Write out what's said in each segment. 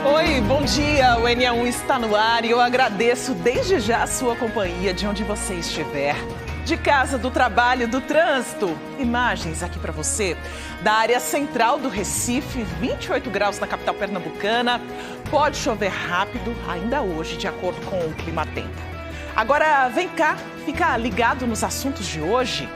Oi, bom dia, o N1 está no ar e eu agradeço desde já a sua companhia de onde você estiver. De casa, do trabalho, do trânsito. Imagens aqui para você da área central do Recife, 28 graus na capital pernambucana. Pode chover rápido ainda hoje, de acordo com o clima-tempo. Agora, vem cá, fica ligado nos assuntos de hoje.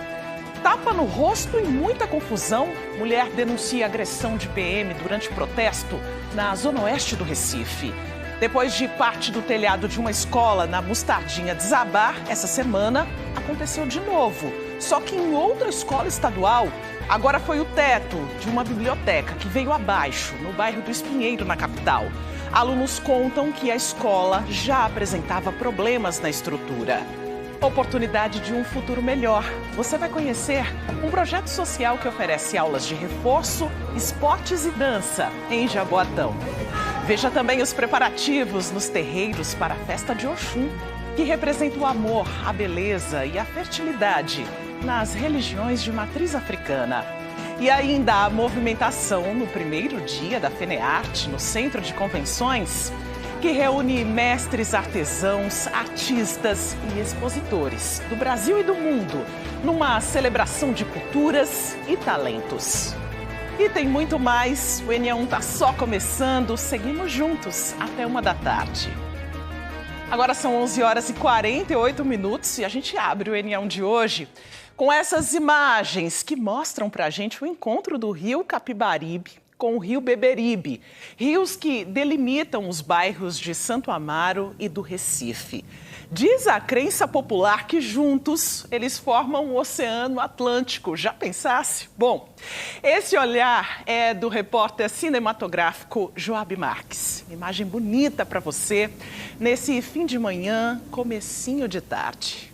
Tapa no rosto e muita confusão. Mulher denuncia agressão de PM durante protesto na zona oeste do Recife. Depois de parte do telhado de uma escola na Mostardinha desabar, essa semana aconteceu de novo. Só que em outra escola estadual, agora foi o teto de uma biblioteca que veio abaixo, no bairro do Espinheiro, na capital. Alunos contam que a escola já apresentava problemas na estrutura. Oportunidade de um futuro melhor. Você vai conhecer um projeto social que oferece aulas de reforço, esportes e dança em Jaboatão. Veja também os preparativos nos terreiros para a festa de Oxum, que representa o amor, a beleza e a fertilidade nas religiões de matriz africana. E ainda a movimentação no primeiro dia da FENEARTE, no Centro de Convenções, que reúne mestres, artesãos, artistas e expositores do Brasil e do mundo, numa celebração de culturas e talentos. E tem muito mais, o N1 está só começando, seguimos juntos até 13h. Agora são 11 horas e 48 minutos e a gente abre o N1 de hoje com essas imagens que mostram pra gente o encontro do rio Capibaribe com o rio Beberibe, rios que delimitam os bairros de Santo Amaro e do Recife. Diz a crença popular que juntos eles formam o Oceano Atlântico. Já pensasse? Bom, esse olhar é do repórter cinematográfico Joab Marques. Imagem bonita para você nesse fim de manhã, comecinho de tarde.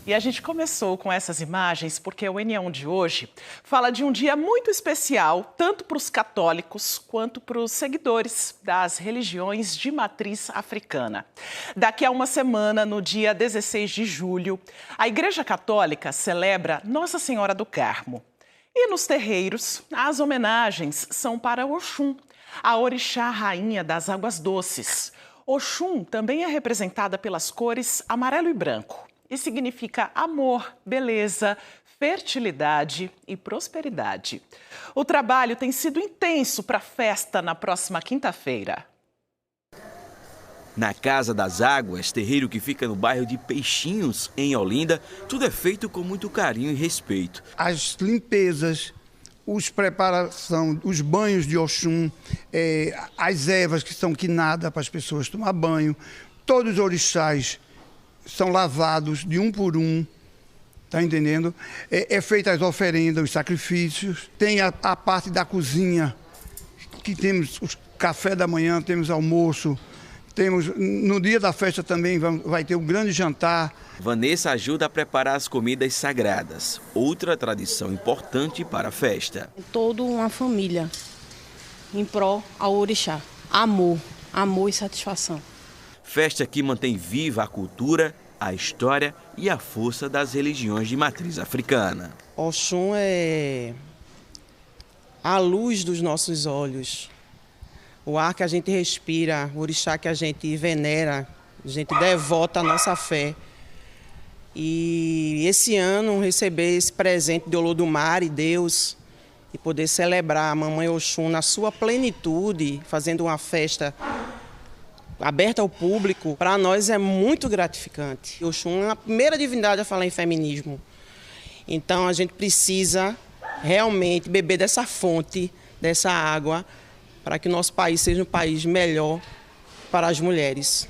E a gente começou com essas imagens porque o N1 de hoje fala de um dia muito especial, tanto para os católicos quanto para os seguidores das religiões de matriz africana. Daqui a uma semana, no dia 16 de julho, a Igreja Católica celebra Nossa Senhora do Carmo. E nos terreiros, as homenagens são para Oxum, a orixá rainha das águas doces. Oxum também é representada pelas cores amarelo e branco. E significa amor, beleza, fertilidade e prosperidade. O trabalho tem sido intenso para a festa na próxima quinta-feira. Na Casa das Águas, terreiro que fica no bairro de Peixinhos, em Olinda, tudo é feito com muito carinho e respeito. As limpezas, os banhos de Oxum, as ervas que são quinadas para as pessoas tomar banho, todos os orixás são lavados de um por um, tá entendendo? É feita as oferendas, os sacrifícios. Tem a parte da cozinha, que temos o café da manhã, temos almoço. No dia da festa também vai ter um grande jantar. Vanessa ajuda a preparar as comidas sagradas, outra tradição importante para a festa. Toda uma família em prol ao orixá. Amor e satisfação. Festa que mantém viva a cultura, a história e a força das religiões de matriz africana. Oxum é a luz dos nossos olhos, o ar que a gente respira, o orixá que a gente venera, a gente devota a nossa fé. E esse ano receber esse presente de Olodumare, Deus, e poder celebrar a Mamãe Oxum na sua plenitude, fazendo uma festa aberta ao público, para nós é muito gratificante. Oxum é a primeira divindade a falar em feminismo. Então a gente precisa realmente beber dessa fonte, dessa água, para que o nosso país seja um país melhor para as mulheres.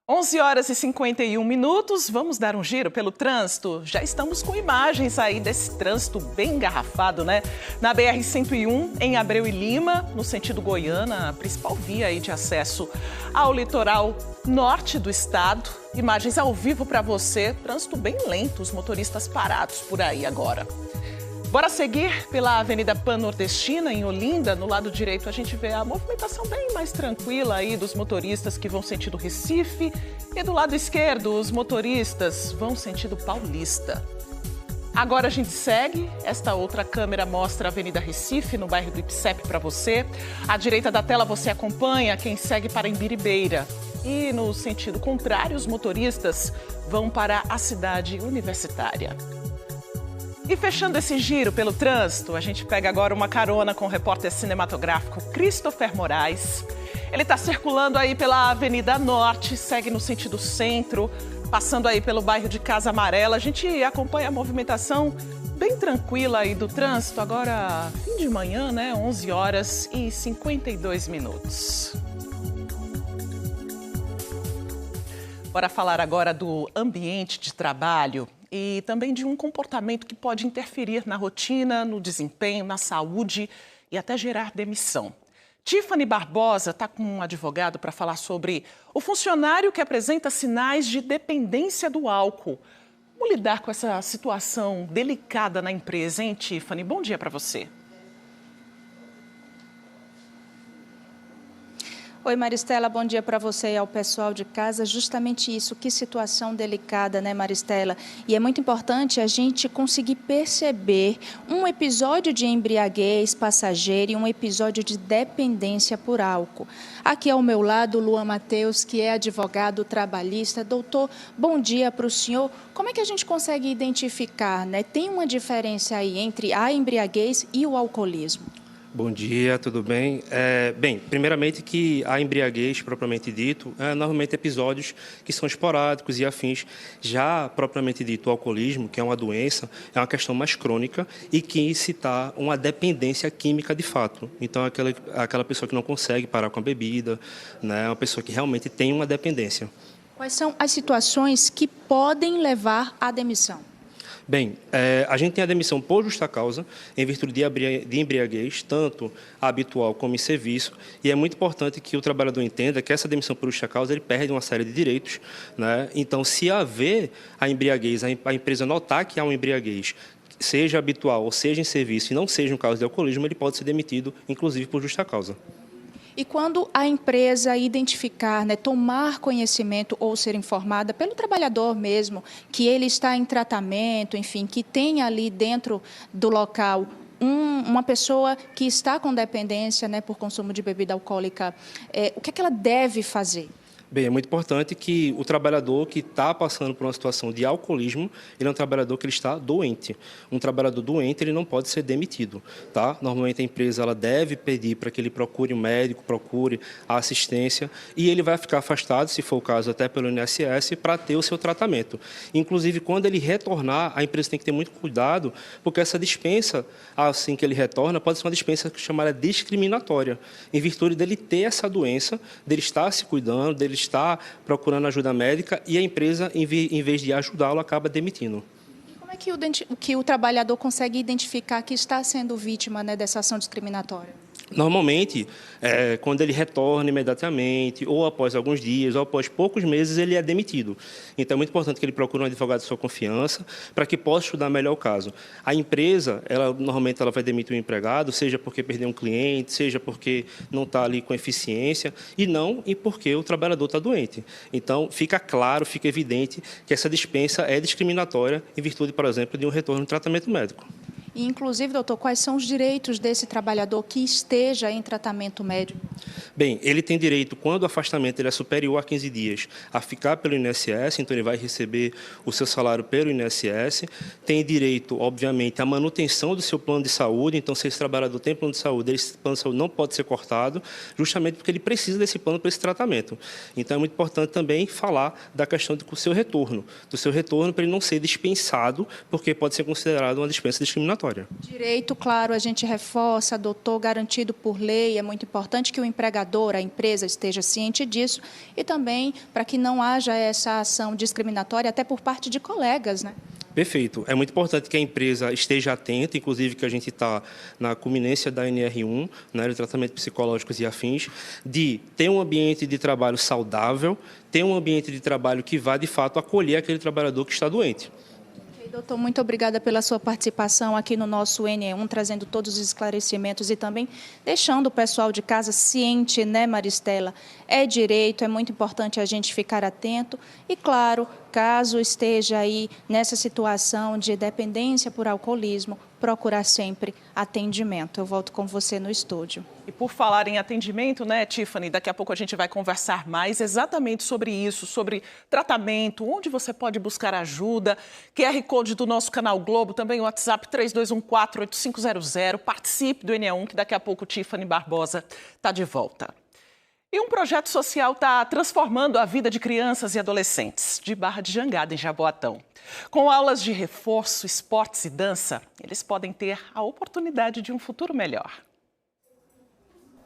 11 horas e 51 minutos, vamos dar um giro pelo trânsito. Já estamos com imagens aí desse trânsito bem engarrafado, né? Na BR-101, em Abreu e Lima, no sentido Goiânia, a principal via aí de acesso ao litoral norte do estado. Imagens ao vivo para você, trânsito bem lento, os motoristas parados por aí agora. Bora seguir pela Avenida Pan-Nordestina, em Olinda. No lado direito a gente vê a movimentação bem mais tranquila aí dos motoristas que vão sentido Recife. E do lado esquerdo, os motoristas vão sentido Paulista. Agora a gente segue. Esta outra câmera mostra a Avenida Recife, no bairro do Ipsep, para você. À direita da tela você acompanha quem segue para Imbiribeira. E no sentido contrário, os motoristas vão para a cidade universitária. E fechando esse giro pelo trânsito, a gente pega agora uma carona com o repórter cinematográfico Christopher Moraes. Ele está circulando aí pela Avenida Norte, segue no sentido centro, passando aí pelo bairro de Casa Amarela. A gente acompanha a movimentação bem tranquila aí do trânsito, agora fim de manhã, né? 11 horas e 52 minutos. Bora falar agora do ambiente de trabalho e também de um comportamento que pode interferir na rotina, no desempenho, na saúde e até gerar demissão. Tiffany Barbosa está com um advogado para falar sobre o funcionário que apresenta sinais de dependência do álcool. Como lidar com essa situação delicada na empresa, hein, Tiffany? Bom dia para você. Oi, Maristela, bom dia para você e ao pessoal de casa. Justamente isso, que situação delicada, né, Maristela? E é muito importante a gente conseguir perceber um episódio de embriaguez passageira e um episódio de dependência por álcool. Aqui ao meu lado, Luan Matheus, que é advogado trabalhista. Doutor, bom dia para o senhor. Como é que a gente consegue identificar, né? Tem uma diferença aí entre a embriaguez e o alcoolismo? Bom dia, tudo bem? Bem, primeiramente que a embriaguez, propriamente dito, normalmente episódios que são esporádicos e afins. Já, propriamente dito, o alcoolismo, que é uma doença, é uma questão mais crônica e que incita uma dependência química de fato. Então, aquela pessoa que não consegue parar com a bebida, né, uma pessoa que realmente tem uma dependência. Quais são as situações que podem levar à demissão? Bem, a gente tem a demissão por justa causa, em virtude de embriaguez, tanto habitual como em serviço, e é muito importante que o trabalhador entenda que essa demissão por justa causa ele perde uma série de direitos, né? Então, se haver a embriaguez, a empresa notar que há uma embriaguez, seja habitual ou seja em serviço, e não seja um caso de alcoolismo, ele pode ser demitido, inclusive por justa causa. E quando a empresa identificar, né, tomar conhecimento ou ser informada pelo trabalhador mesmo, que ele está em tratamento, enfim, que tem ali dentro do local uma pessoa que está com dependência, né, por consumo de bebida alcoólica, o que é que ela deve fazer? Bem, é muito importante que o trabalhador que está passando por uma situação de alcoolismo, ele é um trabalhador que ele está doente. Um trabalhador doente, ele não pode ser demitido, tá? Normalmente a empresa ela deve pedir para que ele procure um médico, procure a assistência e ele vai ficar afastado, se for o caso, até pelo INSS, para ter o seu tratamento. Inclusive, quando ele retornar, a empresa tem que ter muito cuidado, porque essa dispensa, assim que ele retorna, pode ser uma dispensa chamada discriminatória, em virtude dele ter essa doença, dele estar se cuidando, dele está procurando ajuda médica e a empresa, em vez de ajudá-lo, acaba demitindo. Como é que o trabalhador consegue identificar que está sendo vítima, né, dessa ação discriminatória? Normalmente, quando ele retorna imediatamente, ou após alguns dias, ou após poucos meses, ele é demitido. Então, é muito importante que ele procure um advogado de sua confiança para que possa estudar melhor o caso. A empresa, normalmente, ela vai demitir o empregado, seja porque perdeu um cliente, seja porque não está ali com eficiência, e porque o trabalhador está doente. Então, fica claro, fica evidente que essa dispensa é discriminatória em virtude, por exemplo, de um retorno de tratamento médico. E, inclusive, doutor, quais são os direitos desse trabalhador que esteja em tratamento médico? Bem, ele tem direito, quando o afastamento ele é superior a 15 dias, a ficar pelo INSS, então ele vai receber o seu salário pelo INSS. Tem direito, obviamente, à manutenção do seu plano de saúde, então se esse trabalhador tem plano de saúde, esse plano de saúde não pode ser cortado, justamente porque ele precisa desse plano para esse tratamento. Então é muito importante também falar da questão do seu retorno para ele não ser dispensado, porque pode ser considerado uma dispensa discriminatória. Direito, claro, a gente reforça, doutor, garantido por lei. É muito importante que o empregador, a empresa, esteja ciente disso e também para que não haja essa ação discriminatória até por parte de colegas, né? Perfeito. É muito importante que a empresa esteja atenta, inclusive que a gente está na culminância da NR1, né, de tratamento psicológicos e afins, de ter um ambiente de trabalho saudável, ter um ambiente de trabalho que vá, de fato, acolher aquele trabalhador que está doente. Doutor, muito obrigada pela sua participação aqui no nosso NE1, trazendo todos os esclarecimentos e também deixando o pessoal de casa ciente, né, Maristela? É direito, é muito importante a gente ficar atento e, claro, caso esteja aí nessa situação de dependência por alcoolismo, procurar sempre atendimento. Eu volto com você no estúdio. E por falar em atendimento, né, Tiffany, daqui a pouco a gente vai conversar mais exatamente sobre isso, sobre tratamento, onde você pode buscar ajuda, QR Code do nosso canal Globo, também o WhatsApp 3214-8500. Participe do NE1, que daqui a pouco Tiffany Barbosa está de volta. E um projeto social está transformando a vida de crianças e adolescentes de Barra de Jangada, em Jaboatão. Com aulas de reforço, esportes e dança, eles podem ter a oportunidade de um futuro melhor.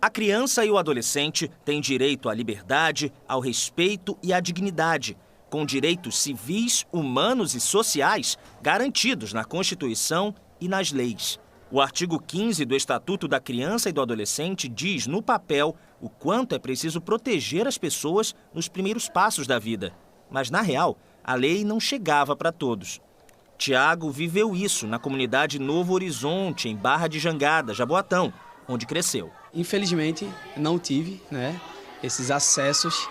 A criança e o adolescente têm direito à liberdade, ao respeito e à dignidade, com direitos civis, humanos e sociais garantidos na Constituição e nas leis. O artigo 15 do Estatuto da Criança e do Adolescente diz no papel o quanto é preciso proteger as pessoas nos primeiros passos da vida. Mas, na real, a lei não chegava para todos. Tiago viveu isso na comunidade Novo Horizonte, em Barra de Jangada, Jaboatão, onde cresceu. Infelizmente, não tive esses acessos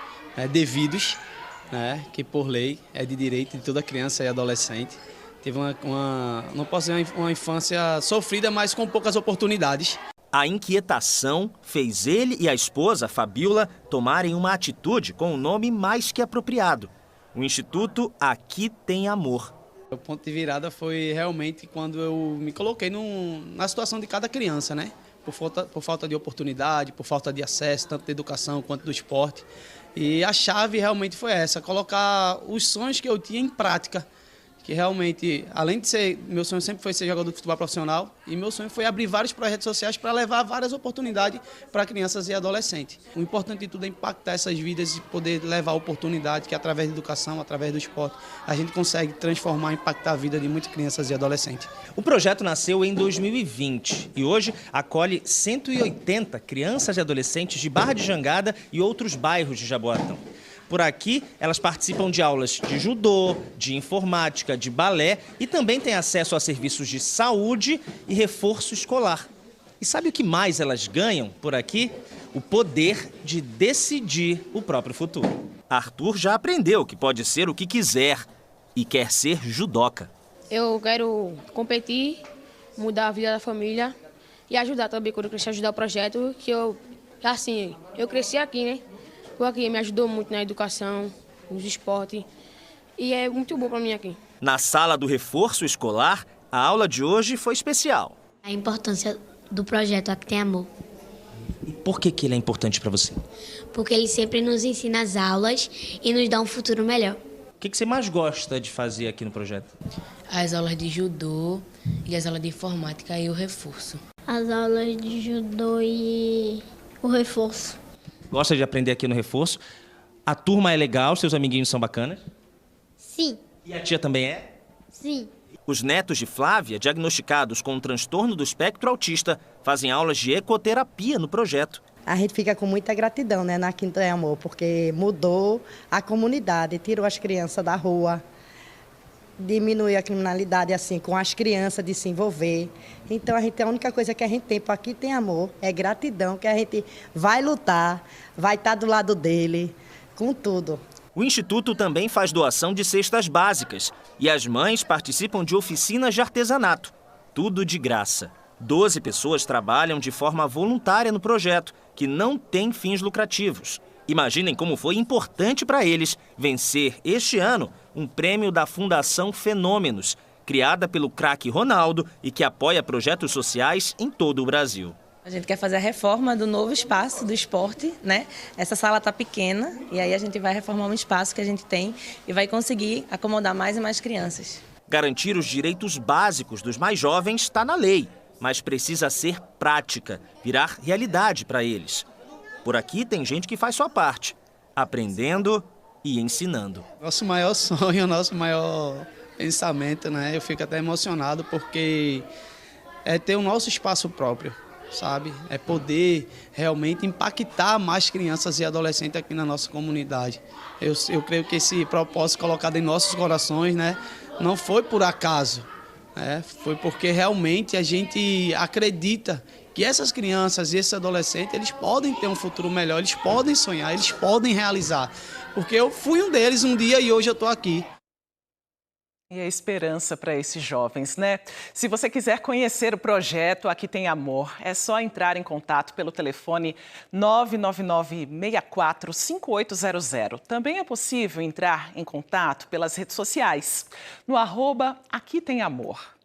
devidos, que por lei é de direito de toda criança e adolescente. Teve não posso dizer uma infância sofrida, mas com poucas oportunidades. A inquietação fez ele e a esposa, Fabiola, tomarem uma atitude com um nome mais que apropriado. O Instituto Aqui Tem Amor. O ponto de virada foi realmente quando eu me coloquei na situação de cada criança, por falta de oportunidade, por falta de acesso, tanto da educação quanto do esporte. E a chave realmente foi essa, colocar os sonhos que eu tinha em prática. Que realmente, além de ser, meu sonho sempre foi ser jogador de futebol profissional, e meu sonho foi abrir vários projetos sociais para levar várias oportunidades para crianças e adolescentes. O importante de tudo é impactar essas vidas e poder levar oportunidade, que através da educação, através do esporte, a gente consegue transformar, impactar a vida de muitas crianças e adolescentes. O projeto nasceu em 2020 e hoje acolhe 180 crianças e adolescentes de Barra de Jangada e outros bairros de Jaboatão. Por aqui, elas participam de aulas de judô, de informática, de balé e também têm acesso a serviços de saúde e reforço escolar. E sabe o que mais elas ganham por aqui? O poder de decidir o próprio futuro. Arthur já aprendeu que pode ser o que quiser e quer ser judoca. Eu quero competir, mudar a vida da família e ajudar também quando eu crescer, ajudar o projeto, que eu cresci aqui, né? Aqui me ajudou muito na educação, nos esportes, e é muito bom para mim aqui. Na sala do reforço escolar, a aula de hoje foi especial. A importância do projeto Aqui Tem Amor. E por que ele é importante para você? Porque ele sempre nos ensina as aulas e nos dá um futuro melhor. O que você mais gosta de fazer aqui no projeto? As aulas de judô e as aulas de informática e o reforço. As aulas de judô e o reforço. Gosta de aprender aqui no reforço? A turma é legal, seus amiguinhos são bacanas? Sim. E a tia também é? Sim. Os netos de Flávia, diagnosticados com um transtorno do espectro autista, fazem aulas de ecoterapia no projeto. A gente fica com muita gratidão, na Aqui Tem Amor, porque mudou a comunidade, tirou as crianças da rua, diminuiu a criminalidade assim com as crianças de se envolver. Então a única coisa que a gente tem para Aqui Tem Amor é gratidão, que a gente vai lutar, vai estar do lado dele, com tudo. O Instituto também faz doação de cestas básicas e as mães participam de oficinas de artesanato. Tudo de graça. 12 pessoas trabalham de forma voluntária no projeto, que não tem fins lucrativos. Imaginem como foi importante para eles vencer este ano um prêmio da Fundação Fenômenos, criada pelo craque Ronaldo e que apoia projetos sociais em todo o Brasil. A gente quer fazer a reforma do novo espaço do esporte, Essa sala está pequena e aí a gente vai reformar um espaço que a gente tem e vai conseguir acomodar mais e mais crianças. Garantir os direitos básicos dos mais jovens está na lei, mas precisa ser prática, virar realidade para eles. Por aqui tem gente que faz sua parte, aprendendo e ensinando. Nosso maior sonho, nosso maior pensamento, eu fico até emocionado porque é ter o nosso espaço próprio, sabe? É poder realmente impactar mais crianças e adolescentes aqui na nossa comunidade. Eu creio que esse propósito colocado em nossos corações, não foi por acaso, foi porque realmente a gente acredita que essas crianças e esses adolescentes, eles podem ter um futuro melhor, eles podem sonhar, eles podem realizar. Porque eu fui um deles um dia e hoje eu estou aqui. E a esperança para esses jovens, né? Se você quiser conhecer o projeto Aqui Tem Amor, é só entrar em contato pelo telefone 999-64-5800. Também é possível entrar em contato pelas redes sociais, no @Aqui Tem Amor.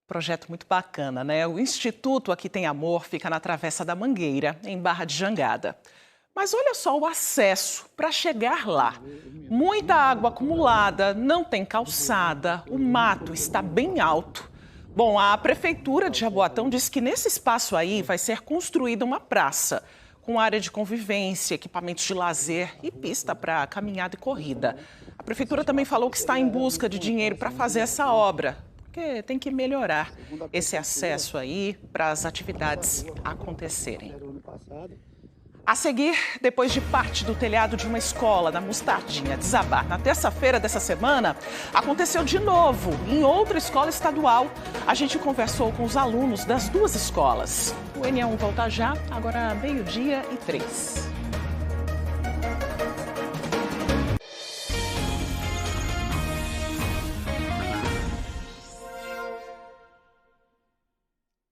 Projeto muito bacana, né? O Instituto Aqui Tem Amor fica na Travessa da Mangueira, em Barra de Jangada. Mas olha só o acesso para chegar lá. Muita água acumulada, não tem calçada, o mato está bem alto. Bom, a Prefeitura de Jaboatão diz que nesse espaço aí vai ser construída uma praça, com área de convivência, equipamentos de lazer e pista para caminhada e corrida. A Prefeitura também falou que está em busca de dinheiro para fazer essa obra, porque tem que melhorar esse acesso aí para as atividades acontecerem. A seguir, depois de parte do telhado de uma escola na Mostardinha desabar na terça-feira dessa semana, aconteceu de novo em outra escola estadual. A gente conversou com os alunos das duas escolas. O NA1 volta já, agora 12:03.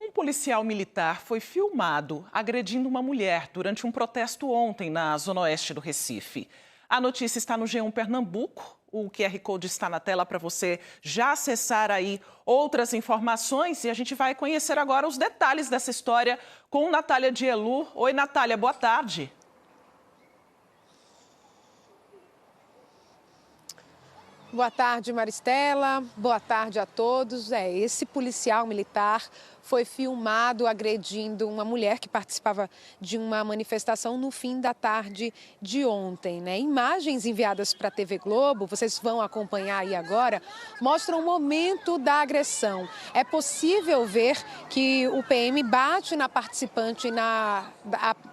Um policial militar foi filmado agredindo uma mulher durante um protesto ontem na zona oeste do Recife. A notícia está no G1 Pernambuco. O QR Code está na tela para você já acessar aí outras informações. E a gente vai conhecer agora os detalhes dessa história com Natália Dielu. Oi, Natália, boa tarde. Boa tarde, Maristela. Boa tarde a todos. Esse policial militar foi filmado agredindo uma mulher que participava de uma manifestação no fim da tarde de ontem, né? Imagens enviadas para a TV Globo, vocês vão acompanhar aí agora, mostram o momento da agressão. É possível ver que o PM bate na participante, a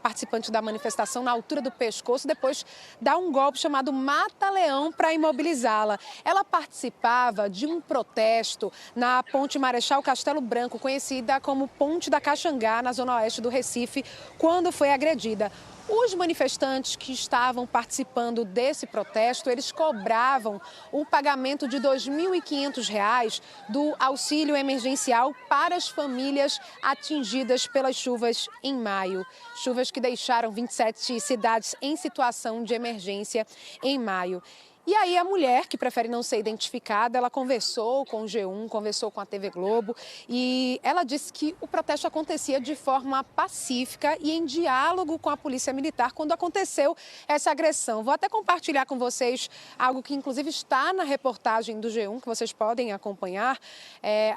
participante da manifestação na altura do pescoço, depois dá um golpe chamado mata-leão para imobilizá-la. Ela participava de um protesto na Ponte Marechal Castelo Branco, conhecida como Ponte da Caxangá, na zona oeste do Recife, quando foi agredida. Os manifestantes que estavam participando desse protesto, eles cobravam o pagamento de R$ 2.500 do auxílio emergencial para as famílias atingidas pelas chuvas em maio. Chuvas que deixaram 27 cidades em situação de emergência em maio. E aí a mulher, que prefere não ser identificada, ela conversou com o G1, conversou com a TV Globo e ela disse que o protesto acontecia de forma pacífica e em diálogo com a Polícia Militar quando aconteceu essa agressão. Vou até compartilhar com vocês algo que inclusive está na reportagem do G1, que vocês podem acompanhar.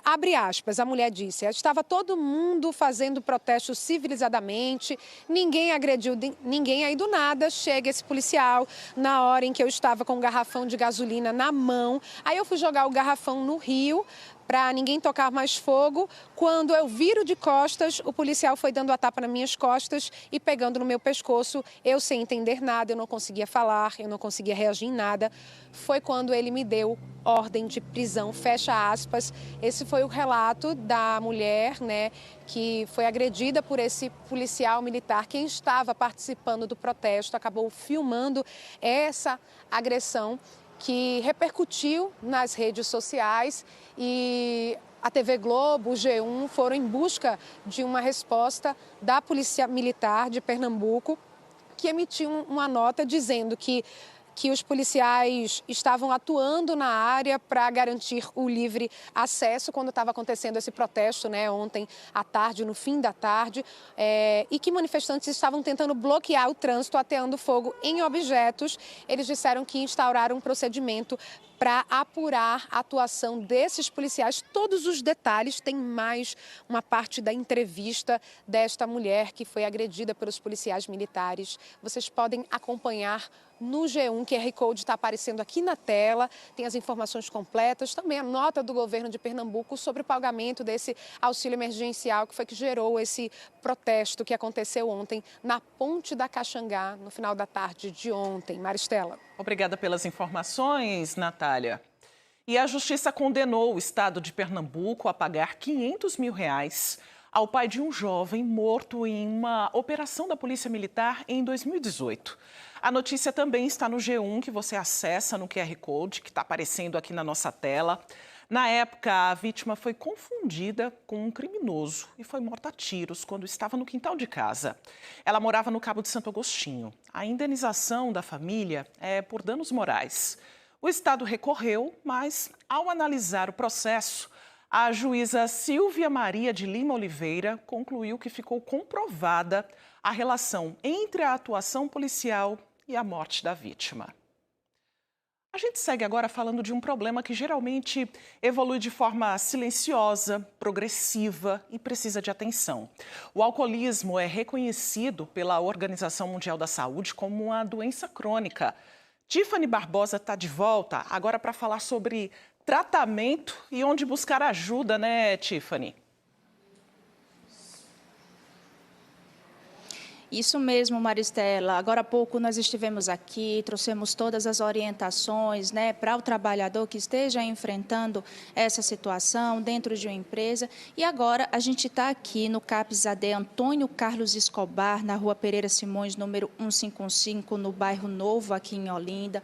Abre aspas, a mulher disse, estava todo mundo fazendo protesto civilizadamente, ninguém agrediu ninguém, aí do nada chega esse policial na hora em que eu estava com o garrafão de gasolina na mão. Aí eu fui jogar o garrafão no rio para ninguém tocar mais fogo. Quando eu viro de costas, o policial foi dando a tapa nas minhas costas e pegando no meu pescoço. Eu sem entender nada, eu não conseguia falar, eu não conseguia reagir em nada. Foi quando ele me deu ordem de prisão, fecha aspas. Esse foi o relato da mulher, né, que foi agredida por esse policial militar. Quem estava participando do protesto acabou filmando essa agressão que repercutiu nas redes sociais e a TV Globo, o G1 foram em busca de uma resposta da Polícia Militar de Pernambuco, que emitiu uma nota dizendo que os policiais estavam atuando na área para garantir o livre acesso quando estava acontecendo esse protesto, né, ontem à tarde, no fim da tarde, e que manifestantes estavam tentando bloquear o trânsito, ateando fogo em objetos. Eles disseram que instauraram um procedimento para apurar a atuação desses policiais. Todos os detalhes, tem mais uma parte da entrevista desta mulher que foi agredida pelos policiais militares. Vocês podem acompanhar no G1, QR Code está aparecendo aqui na tela, tem as informações completas, também a nota do governo de Pernambuco sobre o pagamento desse auxílio emergencial que foi que gerou esse protesto que aconteceu ontem na Ponte da Caxangá, no final da tarde de ontem. Maristela. Obrigada pelas informações, Natália. E a Justiça condenou o Estado de Pernambuco a pagar R$ 500 mil ao pai de um jovem morto em uma operação da Polícia Militar em 2018. A notícia também está no G1, que você acessa no QR Code, que está aparecendo aqui na nossa tela. Na época, a vítima foi confundida com um criminoso e foi morta a tiros quando estava no quintal de casa. Ela morava no Cabo de Santo Agostinho. A indenização da família é por danos morais. O Estado recorreu, mas, ao analisar o processo, a juíza Silvia Maria de Lima Oliveira concluiu que ficou comprovada a relação entre a atuação policial e a morte da vítima. A gente segue agora falando de um problema que geralmente evolui de forma silenciosa, progressiva e precisa de atenção. O alcoolismo é reconhecido pela Organização Mundial da Saúde como uma doença crônica. Tiffany Barbosa está de volta agora para falar sobre tratamento e onde buscar ajuda, né, Tiffany? Isso mesmo, Maristela. Agora há pouco nós estivemos aqui, trouxemos todas as orientações, né, para o trabalhador que esteja enfrentando essa situação dentro de uma empresa. E agora a gente está aqui no CAPS AD Antônio Carlos Escobar, na Rua Pereira Simões, número 155, no bairro Novo, aqui em Olinda.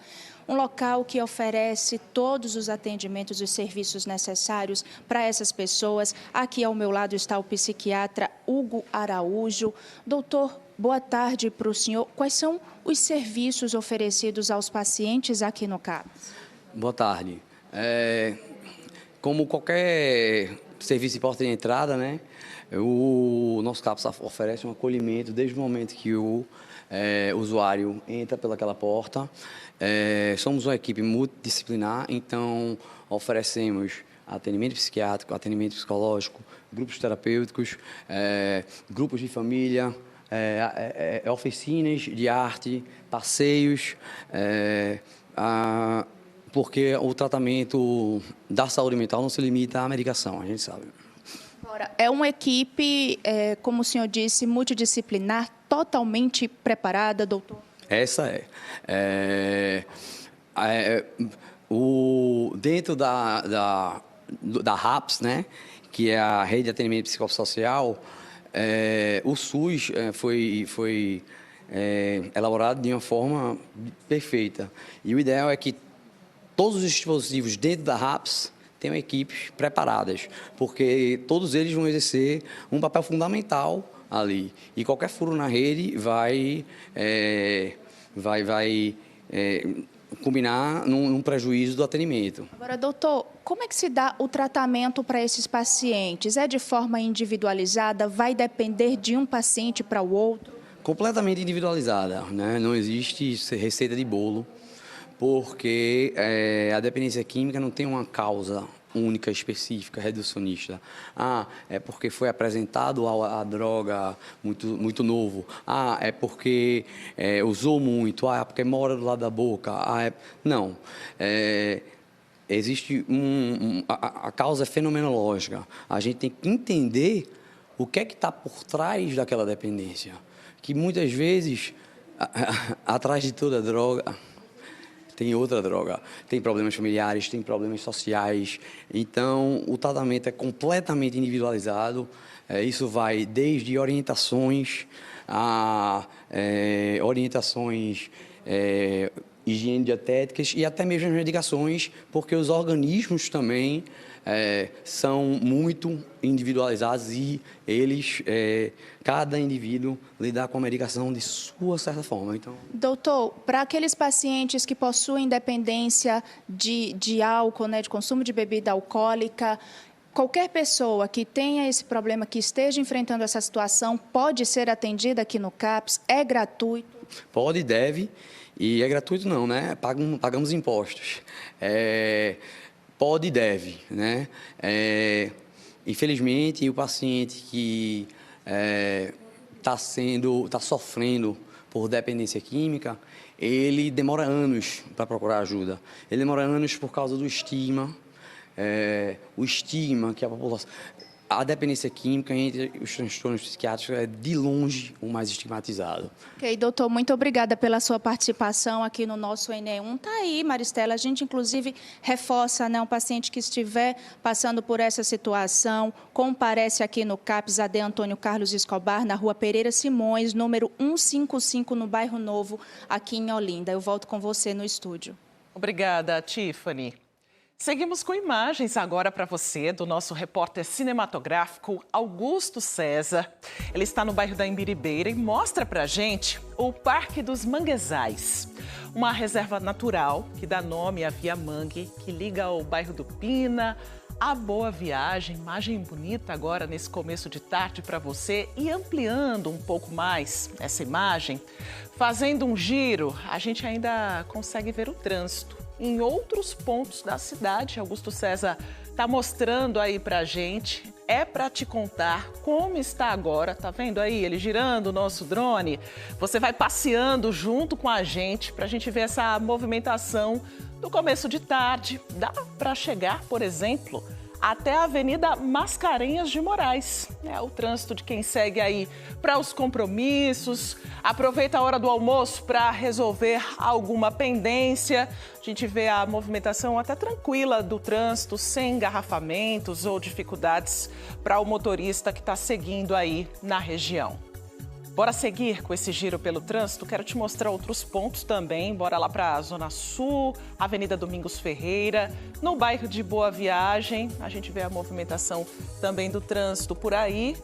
Um local que oferece todos os atendimentos e serviços necessários para essas pessoas. Aqui ao meu lado está o psiquiatra Hugo Araújo. Doutor, boa tarde para o senhor. Quais são os serviços oferecidos aos pacientes aqui no CAPS? Boa tarde. Como qualquer serviço de porta de entrada, né, o nosso CAPS oferece um acolhimento desde o momento que o usuário entra pelaquela porta. Somos uma equipe multidisciplinar, então oferecemos atendimento psiquiátrico, atendimento psicológico, grupos terapêuticos, grupos de família, oficinas de arte, passeios, porque o tratamento da saúde mental não se limita à medicação, a gente sabe. Agora, é uma equipe, como o senhor disse, multidisciplinar, totalmente preparada, doutor? Essa dentro da RAPS, né, que é a Rede de Atendimento Psicossocial, o SUS foi elaborado de uma forma perfeita. E o ideal é que todos os dispositivos dentro da RAPS tenham equipes preparadas, porque todos eles vão exercer um papel fundamental ali. E qualquer furo na rede vai combinar num prejuízo do atendimento. Agora, doutor, como é que se dá o tratamento para esses pacientes? É de forma individualizada? Vai depender de um paciente para o outro? Completamente individualizada, né? Não existe receita de bolo, porque a dependência química não tem uma causa única, específica, reducionista. É porque foi apresentado a droga muito novo. É porque usou muito. É porque mora do lado da boca. Não. Existe a causa é fenomenológica. A gente tem que entender o que é que está por trás daquela dependência. Que muitas vezes, atrás de toda droga, tem outra droga, tem problemas familiares, tem problemas sociais. Então, o tratamento é completamente individualizado. Isso vai desde orientações higiene dietéticas e até mesmo as medicações, porque os organismos também são muito individualizados e eles, cada indivíduo, lidar com a medicação de sua certa forma. Então... Doutor, para aqueles pacientes que possuem dependência de álcool, né, de consumo de bebida alcoólica, qualquer pessoa que tenha esse problema, que esteja enfrentando essa situação, pode ser atendida aqui no CAPS? É gratuito? Pode e deve. E é gratuito não, né? Pagamos impostos. Pode e deve, né? Infelizmente, o paciente que está sofrendo por dependência química, ele demora anos para procurar ajuda. Ele demora anos por causa do estigma. O estigma que a população... A dependência química entre os transtornos psiquiátricos é, de longe, o mais estigmatizado. Ok, doutor, muito obrigada pela sua participação aqui no nosso ENE1. Está aí, Maristela, a gente, inclusive, reforça, né, um paciente que estiver passando por essa situação, comparece aqui no CAPS AD Antônio Carlos Escobar, na Rua Pereira Simões, número 155, no Bairro Novo, aqui em Olinda. Eu volto com você no estúdio. Obrigada, Tiffany. Seguimos com imagens agora para você do nosso repórter cinematográfico Augusto César. Ele está no bairro da Imbiribeira e mostra para a gente o Parque dos Manguezais, uma reserva natural que dá nome à Via Mangue, que liga ao bairro do Pina, a Boa Viagem. Imagem bonita agora nesse começo de tarde para você. E ampliando um pouco mais essa imagem, fazendo um giro, a gente ainda consegue ver o trânsito em outros pontos da cidade. Augusto César está mostrando aí pra gente. É para te contar como está agora. Tá vendo aí ele girando o nosso drone? Você vai passeando junto com a gente para a gente ver essa movimentação do começo de tarde. Dá para chegar, por exemplo, até a Avenida Mascarenhas de Moraes. É o trânsito de quem segue aí para os compromissos. Aproveita a hora do almoço para resolver alguma pendência. A gente vê a movimentação até tranquila do trânsito, sem engarrafamentos ou dificuldades para o motorista que está seguindo aí na região. Bora seguir com esse giro pelo trânsito? Quero te mostrar outros pontos também. Bora lá para a Zona Sul, Avenida Domingos Ferreira, no bairro de Boa Viagem. A gente vê a movimentação também do trânsito por aí.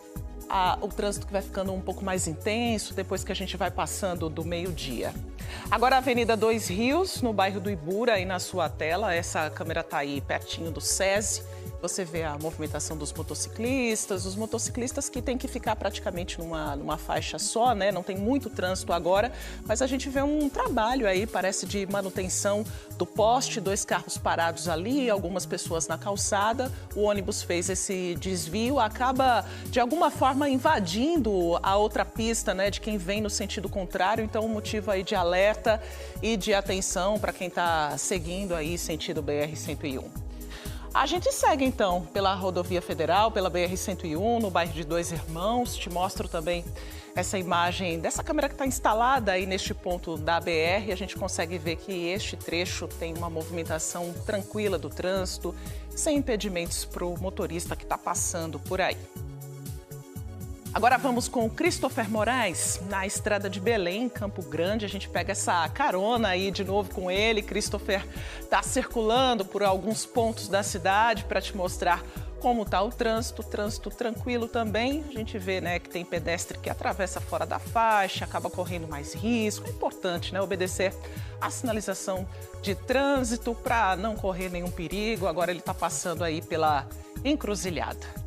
O trânsito que vai ficando um pouco mais intenso depois que a gente vai passando do meio-dia. Agora a Avenida 2 Rios, no bairro do Ibura, aí na sua tela. Essa câmera está aí pertinho do SESI. Você vê a movimentação dos motociclistas, os motociclistas que têm que ficar praticamente numa faixa só, né? Não tem muito trânsito agora, mas a gente vê um trabalho aí, parece de manutenção do poste, 2 carros parados ali, algumas pessoas na calçada. O ônibus fez esse desvio, acaba de alguma forma invadindo a outra pista, né? De quem vem no sentido contrário, então um motivo aí de alerta e de atenção para quem está seguindo aí sentido BR-101. A gente segue, então, pela Rodovia Federal, pela BR-101, no bairro de Dois Irmãos. Te mostro também essa imagem dessa câmera que está instalada aí neste ponto da BR. A gente consegue ver que este trecho tem uma movimentação tranquila do trânsito, sem impedimentos para o motorista que está passando por aí. Agora vamos com o Christopher Moraes, na estrada de Belém, Campo Grande. A gente pega essa carona aí de novo com ele. Christopher está circulando por alguns pontos da cidade para te mostrar como está o trânsito tranquilo também. A gente vê, né, que tem pedestre que atravessa fora da faixa, acaba correndo mais risco. É importante, né, obedecer a sinalização de trânsito para não correr nenhum perigo. Agora ele está passando aí pela encruzilhada.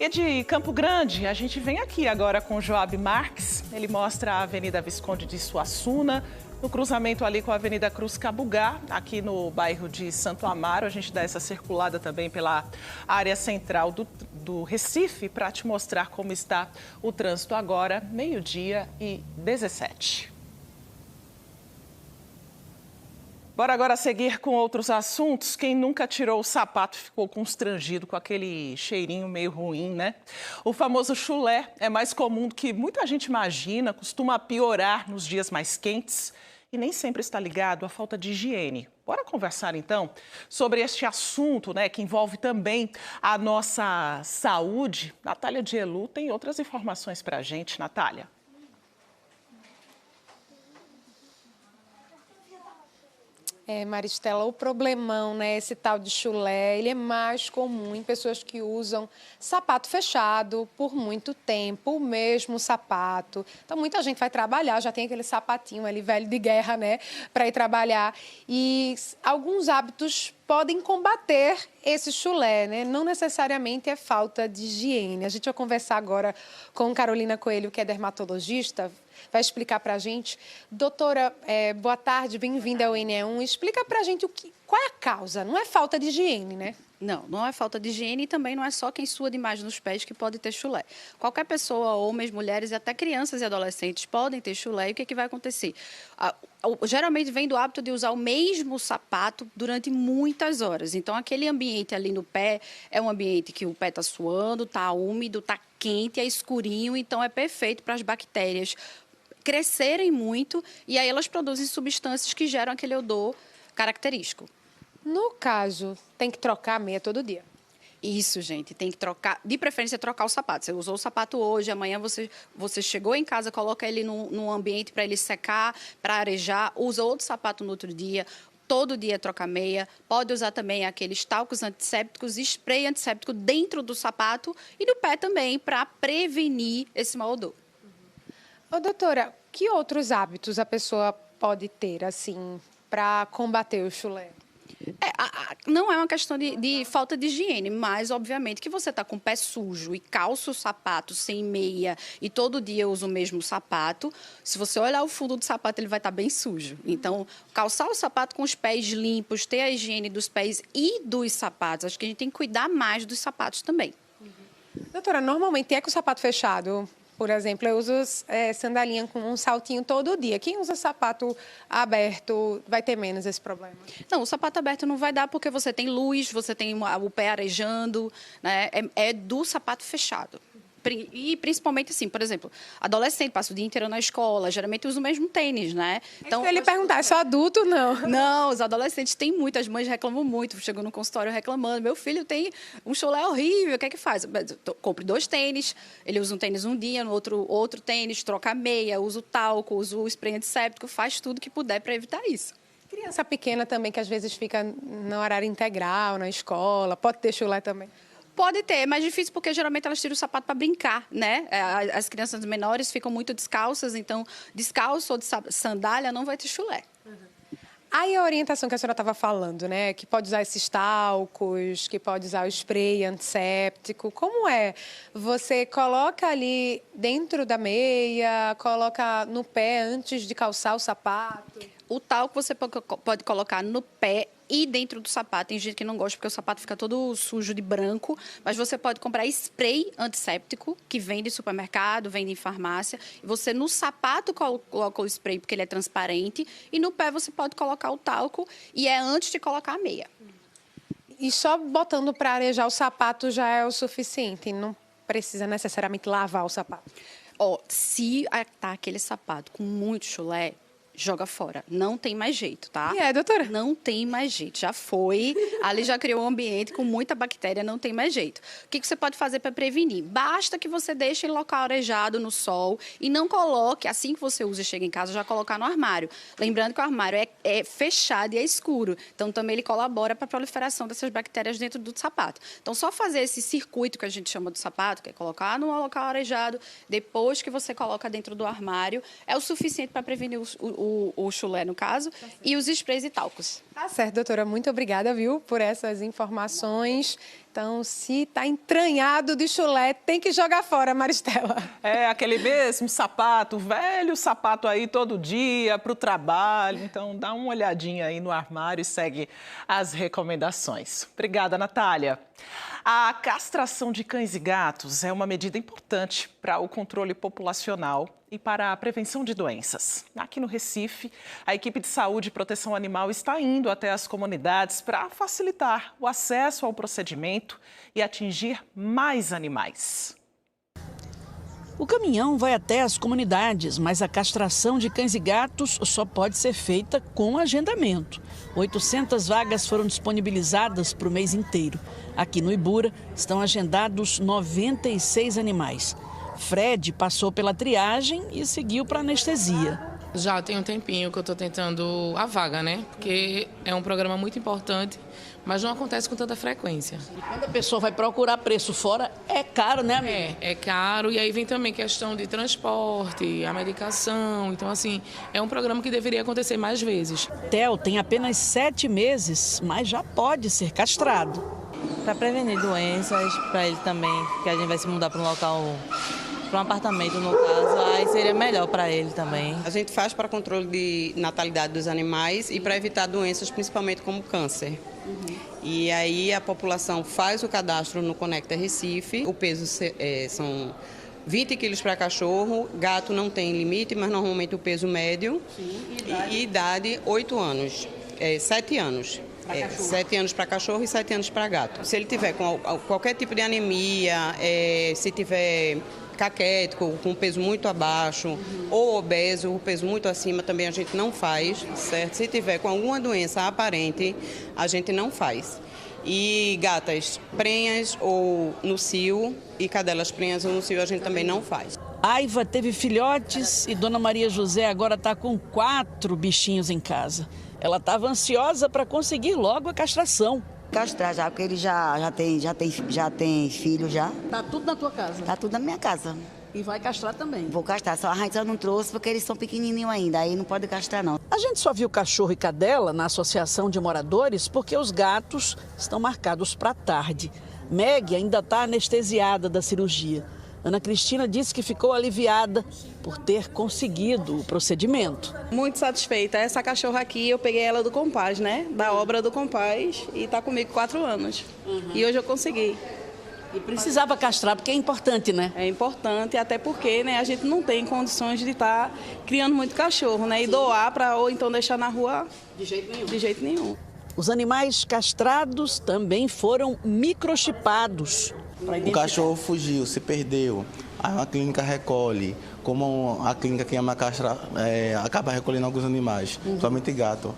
E de Campo Grande, a gente vem aqui agora com o Joab Marques. Ele mostra a Avenida Visconde de Suassuna, no cruzamento ali com a Avenida Cruz Cabugá, aqui no bairro de Santo Amaro. A gente dá essa circulada também pela área central do Recife para te mostrar como está o trânsito agora, 12h17. Bora agora seguir com outros assuntos. Quem nunca tirou o sapato ficou constrangido com aquele cheirinho meio ruim, né? O famoso chulé é mais comum do que muita gente imagina, costuma piorar nos dias mais quentes e nem sempre está ligado à falta de higiene. Bora conversar, então, sobre este assunto, né, que envolve também a nossa saúde. Natália Dielu tem outras informações para a gente. Natália. Maristela, o problemão, né, esse tal de chulé, ele é mais comum em pessoas que usam sapato fechado por muito tempo, o mesmo sapato. Então, muita gente vai trabalhar, já tem aquele sapatinho ali, velho de guerra, né, para ir trabalhar. E alguns hábitos podem combater esse chulé, né? Não necessariamente é falta de higiene. A gente vai conversar agora com Carolina Coelho, que é dermatologista, vai explicar para a gente. Doutora, boa tarde, bem-vinda ao ENE1. Explica para a gente qual é a causa. Não é falta de higiene, né? Não é falta de higiene e também não é só quem sua demais nos pés que pode ter chulé. Qualquer pessoa, homens, mulheres e até crianças e adolescentes podem ter chulé. E o que vai acontecer? geralmente vem do hábito de usar o mesmo sapato durante muitas horas. Então, aquele ambiente ali no pé é um ambiente que o pé está suando, está úmido, está quente, é escurinho, então é perfeito para as bactérias crescerem muito e aí elas produzem substâncias que geram aquele odor característico. No caso, tem que trocar a meia todo dia? Isso, gente, tem que trocar, de preferência trocar o sapato. Você usou o sapato hoje, amanhã você chegou em casa, coloca ele num ambiente para ele secar, para arejar, usa outro sapato no outro dia. Todo dia troca meia, pode usar também aqueles talcos antissépticos, spray antisséptico dentro do sapato e no pé também, para prevenir esse mau odor. Ô, doutora, que outros hábitos a pessoa pode ter, assim, para combater o chulé? Não é uma questão de falta de higiene, mas, obviamente, que você está com o pé sujo e calça o sapato sem meia e todo dia usa o mesmo sapato, se você olhar o fundo do sapato, ele vai estar bem sujo. Então, calçar o sapato com os pés limpos, ter a higiene dos pés e dos sapatos. Acho que a gente tem que cuidar mais dos sapatos também. Doutora, normalmente é com o sapato fechado. Por exemplo, eu uso sandalinha com um saltinho todo dia. Quem usa sapato aberto vai ter menos esse problema? Não, o sapato aberto não vai dar porque você tem luz, você tem o pé arejando, né? É do sapato fechado. E principalmente assim, por exemplo, adolescente passa o dia inteiro na escola, geralmente usa o mesmo tênis, né? Então, se ele perguntar, é só adulto, não? Não, os adolescentes têm muito, as mães reclamam muito, chegam no consultório reclamando, meu filho tem um chulé horrível, o que é que faz? Compre 2 tênis, ele usa um tênis um dia, no outro tênis, troca a meia, usa o talco, usa o spray antisséptico, faz tudo que puder para evitar isso. Criança pequena também, que às vezes fica no horário integral, na escola, pode ter chulé também? Pode ter, é mais difícil porque geralmente elas tiram o sapato para brincar, né? As crianças menores ficam muito descalças, então descalço ou de sandália não vai ter chulé. Aí a orientação que a senhora estava falando, né? Que pode usar esses talcos, que pode usar o spray antisséptico. Como é? Você coloca ali dentro da meia, coloca no pé antes de calçar o sapato? O talco você pode colocar no pé e dentro do sapato. Tem gente que não gosta porque o sapato fica todo sujo de branco, mas você pode comprar spray antisséptico, que vende em supermercado, vende em farmácia. E você no sapato coloca o spray porque ele é transparente e no pé você pode colocar o talco e é antes de colocar a meia. E só botando para arejar o sapato já é o suficiente? Não precisa necessariamente lavar o sapato? Se tá aquele sapato com muito chulé, joga fora. Não tem mais jeito, tá? E doutora? Não tem mais jeito. Já foi. Ali já criou um ambiente com muita bactéria, não tem mais jeito. O que você pode fazer para prevenir? Basta que você deixe em local arejado, no sol, e não coloque, assim que você usa e chega em casa, já colocar no armário. Lembrando que o armário é fechado e é escuro. Então, também ele colabora para a proliferação dessas bactérias dentro do sapato. Então, só fazer esse circuito que a gente chama de sapato, que é colocar no local arejado, depois que você coloca dentro do armário, é o suficiente para prevenir o chulé, no caso, e os sprays e talcos. Tá certo, doutora. Muito obrigada, viu, por essas informações. Então, se tá entranhado de chulé, tem que jogar fora, Maristela. É aquele mesmo sapato, velho sapato aí todo dia para o trabalho. Então, dá uma olhadinha aí no armário e segue as recomendações. Obrigada, Natália. A castração de cães e gatos é uma medida importante para o controle populacional e para a prevenção de doenças. Aqui no Recife, a equipe de saúde e proteção animal está indo até as comunidades para facilitar o acesso ao procedimento e atingir mais animais. O caminhão vai até as comunidades, mas a castração de cães e gatos só pode ser feita com agendamento. 800 vagas foram disponibilizadas para o mês inteiro. Aqui no Ibura estão agendados 96 animais. Fred passou pela triagem e seguiu para anestesia. Já tem um tempinho que eu estou tentando a vaga, né? Porque é um programa muito importante, mas não acontece com tanta frequência. E quando a pessoa vai procurar preço fora, é caro, né, amiga? É caro, e aí vem também questão de transporte, a medicação. Então, assim, é um programa que deveria acontecer mais vezes. Theo tem apenas 7 meses, mas já pode ser castrado. Para prevenir doenças, para ele também, que a gente vai se mudar para um local, para um apartamento no caso, aí seria melhor para ele também. A gente faz para controle de natalidade dos animais e para evitar doenças, principalmente como câncer. E aí a população faz o cadastro no Conecta Recife, o peso são 20 quilos para cachorro, gato não tem limite, mas normalmente o peso médio. Sim, e idade 8 anos, 7 anos. 7 anos para cachorro e 7 anos para gato. Se ele tiver com qualquer tipo de anemia, se tiver caquético, com peso muito abaixo, ou obeso, o peso muito acima, também a gente não faz, certo? Se tiver com alguma doença aparente, a gente não faz. E gatas prenhas ou no cio, e cadelas prenhas ou no cio, a gente também não faz. Aiva teve filhotes e Dona Maria José agora está com 4 bichinhos em casa. Ela estava ansiosa para conseguir logo a castração. Castrar já, porque ele já tem filho já. Tá tudo na tua casa? Tá tudo na minha casa. E vai castrar também? Vou castrar, a gente só não trouxe porque eles são pequenininhos ainda, aí não pode castrar não. A gente só viu cachorro e cadela na associação de moradores porque os gatos estão marcados para tarde. Meg ainda está anestesiada da cirurgia. Ana Cristina disse que ficou aliviada por ter conseguido o procedimento. Muito satisfeita. Essa cachorra aqui, eu peguei ela do Compaz, né? Da obra do Compaz, e está comigo 4 anos. E hoje eu consegui. E precisava castrar, porque é importante, né? É importante, até porque, né, a gente não tem condições de estar criando muito cachorro, né? E doar ou então deixar na rua. De jeito nenhum. De jeito nenhum. Os animais castrados também foram microchipados. O cachorro fugiu, se perdeu, aí uma clínica recolhe, como a clínica que ama castrar, acaba recolhendo alguns animais, somente gato,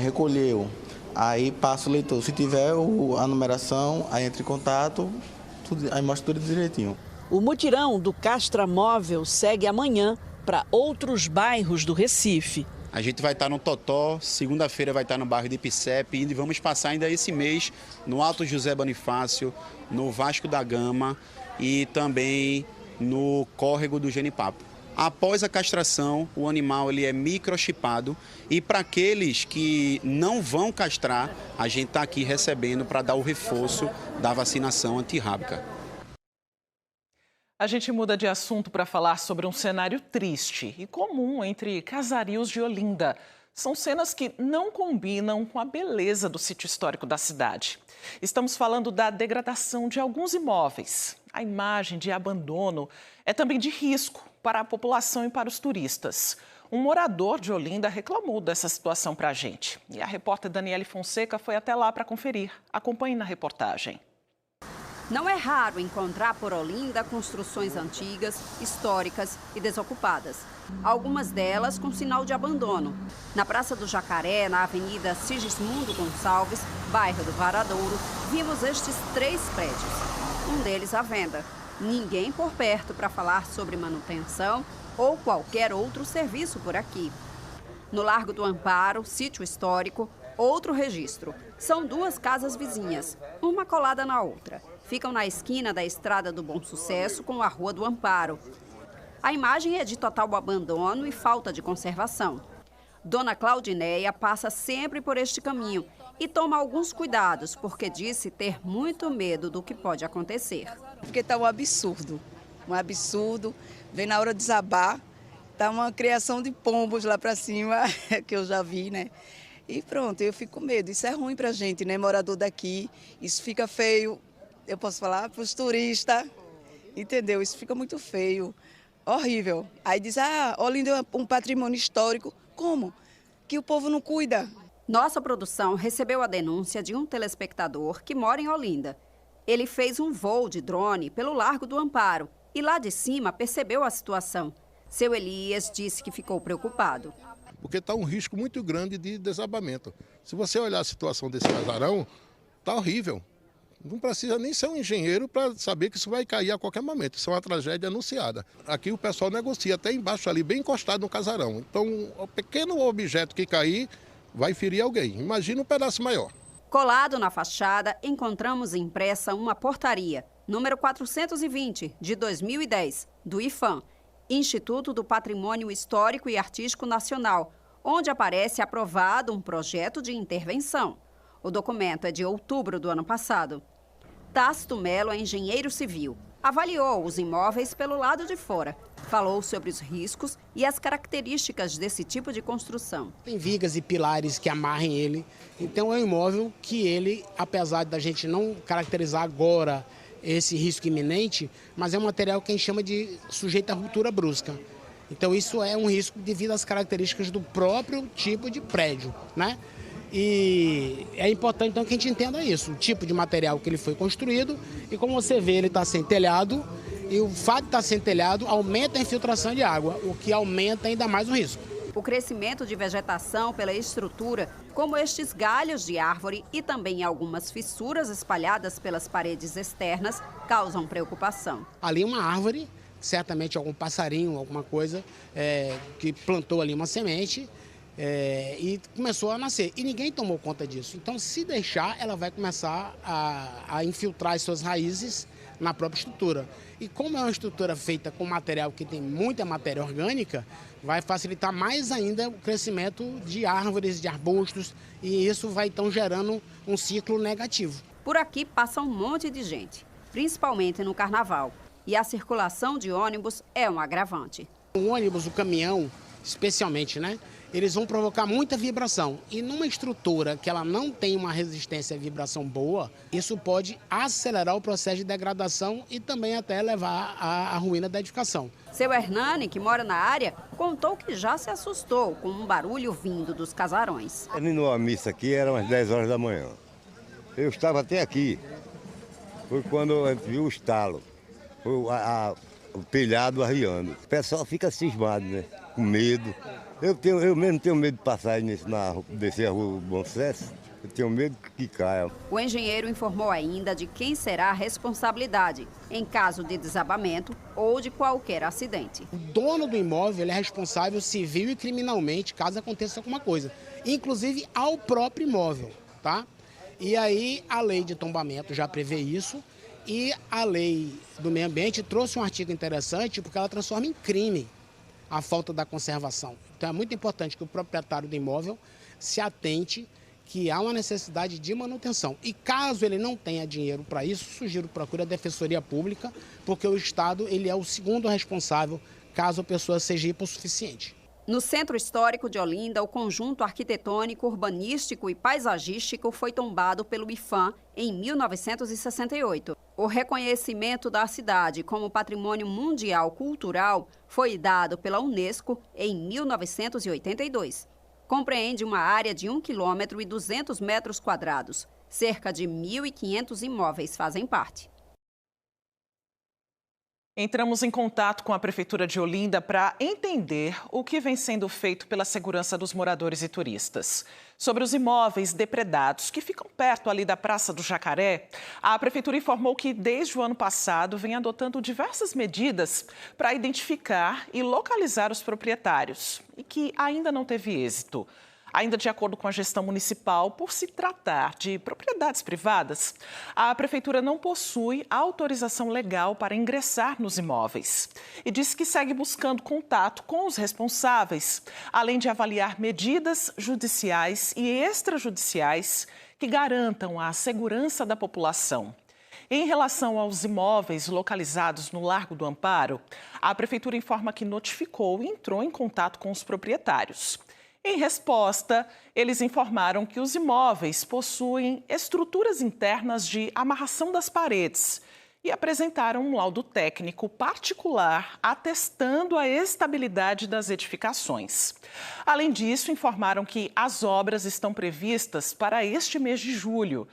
recolheu, aí passa o leitor, se tiver a numeração, aí entra em contato, aí mostra tudo direitinho. O mutirão do Castra Móvel segue amanhã para outros bairros do Recife. A gente vai estar no Totó, segunda-feira vai estar no bairro de Ipicepe e vamos passar ainda esse mês no Alto José Bonifácio, no Vasco da Gama e também no Córrego do Genipapo. Após a castração, o animal ele é microchipado e para aqueles que não vão castrar, a gente está aqui recebendo para dar o reforço da vacinação antirrábica. A gente muda de assunto para falar sobre um cenário triste e comum entre casarios de Olinda. São cenas que não combinam com a beleza do sítio histórico da cidade. Estamos falando da degradação de alguns imóveis. A imagem de abandono é também de risco para a população e para os turistas. Um morador de Olinda reclamou dessa situação para a gente. E a repórter Daniele Fonseca foi até lá para conferir. Acompanhe na reportagem. Não é raro encontrar por Olinda construções antigas, históricas e desocupadas. Algumas delas com sinal de abandono. Na Praça do Jacaré, na Avenida Sigismundo Gonçalves, bairro do Varadouro, vimos estes 3 prédios. Um deles à venda. Ninguém por perto para falar sobre manutenção ou qualquer outro serviço por aqui. No Largo do Amparo, sítio histórico, outro registro. São 2 casas vizinhas, uma colada na outra. Ficam na esquina da Estrada do Bom Sucesso com a Rua do Amparo. A imagem é de total abandono e falta de conservação. Dona Claudineia passa sempre por este caminho e toma alguns cuidados, porque disse ter muito medo do que pode acontecer. Porque está um absurdo, vem na hora de desabar, está uma criação de pombos lá para cima, que eu já vi, né? E pronto, eu fico com medo, isso é ruim para a gente, né, morador daqui, isso fica feio, eu posso falar, para os turistas, entendeu? Isso fica muito feio, horrível. Aí diz, Olinda é um patrimônio histórico, como? Que o povo não cuida. Nossa produção recebeu a denúncia de um telespectador que mora em Olinda. Ele fez um voo de drone pelo Largo do Amparo e lá de cima percebeu a situação. Seu Elias disse que ficou preocupado. Porque está um risco muito grande de desabamento. Se você olhar a situação desse casarão, está horrível. Não precisa nem ser um engenheiro para saber que isso vai cair a qualquer momento. Isso é uma tragédia anunciada. Aqui o pessoal negocia até embaixo ali, bem encostado no casarão. Então, o pequeno objeto que cair vai ferir alguém. Imagina um pedaço maior. Colado na fachada, encontramos impressa uma portaria, número 420, de 2010, do IFAM, Instituto do Patrimônio Histórico e Artístico Nacional, onde aparece aprovado um projeto de intervenção. O documento é de outubro do ano passado. Tácito Melo é engenheiro civil. Avaliou os imóveis pelo lado de fora. Falou sobre os riscos e as características desse tipo de construção. Tem vigas e pilares que amarrem ele. Então é um imóvel que ele, apesar da gente não caracterizar agora esse risco iminente, mas é um material que a gente chama de sujeito à ruptura brusca. Então isso é um risco devido às características do próprio tipo de prédio, né? E é importante então que a gente entenda isso, o tipo de material que ele foi construído e como você vê ele está sem telhado e o fato de estar sem telhado aumenta a infiltração de água, o que aumenta ainda mais o risco. O crescimento de vegetação pela estrutura, como estes galhos de árvore e também algumas fissuras espalhadas pelas paredes externas, causam preocupação. Ali uma árvore, certamente algum passarinho, alguma coisa que plantou ali uma semente e começou a nascer. E ninguém tomou conta disso. Então, se deixar, ela vai começar a infiltrar as suas raízes na própria estrutura. E como é uma estrutura feita com material que tem muita matéria orgânica, vai facilitar mais ainda o crescimento de árvores, de arbustos, e isso vai então gerando um ciclo negativo. Por aqui passa um monte de gente, principalmente no carnaval. E a circulação de ônibus é um agravante. O ônibus, o caminhão, especialmente, né? Eles vão provocar muita vibração. E numa estrutura que ela não tem uma resistência à vibração boa, isso pode acelerar o processo de degradação e também até levar à ruína da edificação. Seu Hernani, que mora na área, contou que já se assustou com um barulho vindo dos casarões. Terminou a missa aqui, eram umas 10 horas da manhã. Eu estava até aqui. Foi quando a gente viu o estalo, foi o telhado arriando. O pessoal fica cismado, né? Com medo. Eu mesmo tenho medo de passar descer a rua Bom Sucesso. Eu tenho medo que caia. O engenheiro informou ainda de quem será a responsabilidade em caso de desabamento ou de qualquer acidente. O dono do imóvel ele é responsável civil e criminalmente caso aconteça alguma coisa, inclusive ao próprio imóvel, tá? E aí a lei de tombamento já prevê isso e a lei do meio ambiente trouxe um artigo interessante porque ela transforma em crime a falta da conservação. Então é muito importante que o proprietário do imóvel se atente que há uma necessidade de manutenção. E caso ele não tenha dinheiro para isso, sugiro procure a Defensoria Pública, porque o Estado ele é o segundo responsável caso a pessoa seja hipossuficiente. No Centro Histórico de Olinda, o conjunto arquitetônico, urbanístico e paisagístico foi tombado pelo IPHAN em 1968. O reconhecimento da cidade como Patrimônio Mundial Cultural foi dado pela Unesco em 1982. Compreende uma área de 1 km e 200 metros quadrados. Cerca de 1.500 imóveis fazem parte. Entramos em contato com a Prefeitura de Olinda para entender o que vem sendo feito pela segurança dos moradores e turistas. Sobre os imóveis depredados que ficam perto ali da Praça do Jacaré, a Prefeitura informou que desde o ano passado vem adotando diversas medidas para identificar e localizar os proprietários e que ainda não teve êxito. Ainda de acordo com a gestão municipal, por se tratar de propriedades privadas, a Prefeitura não possui autorização legal para ingressar nos imóveis. E diz que segue buscando contato com os responsáveis, além de avaliar medidas judiciais e extrajudiciais que garantam a segurança da população. Em relação aos imóveis localizados no Largo do Amparo, a Prefeitura informa que notificou e entrou em contato com os proprietários. Em resposta, eles informaram que os imóveis possuem estruturas internas de amarração das paredes e apresentaram um laudo técnico particular atestando a estabilidade das edificações. Além disso, informaram que as obras estão previstas para este mês de julho.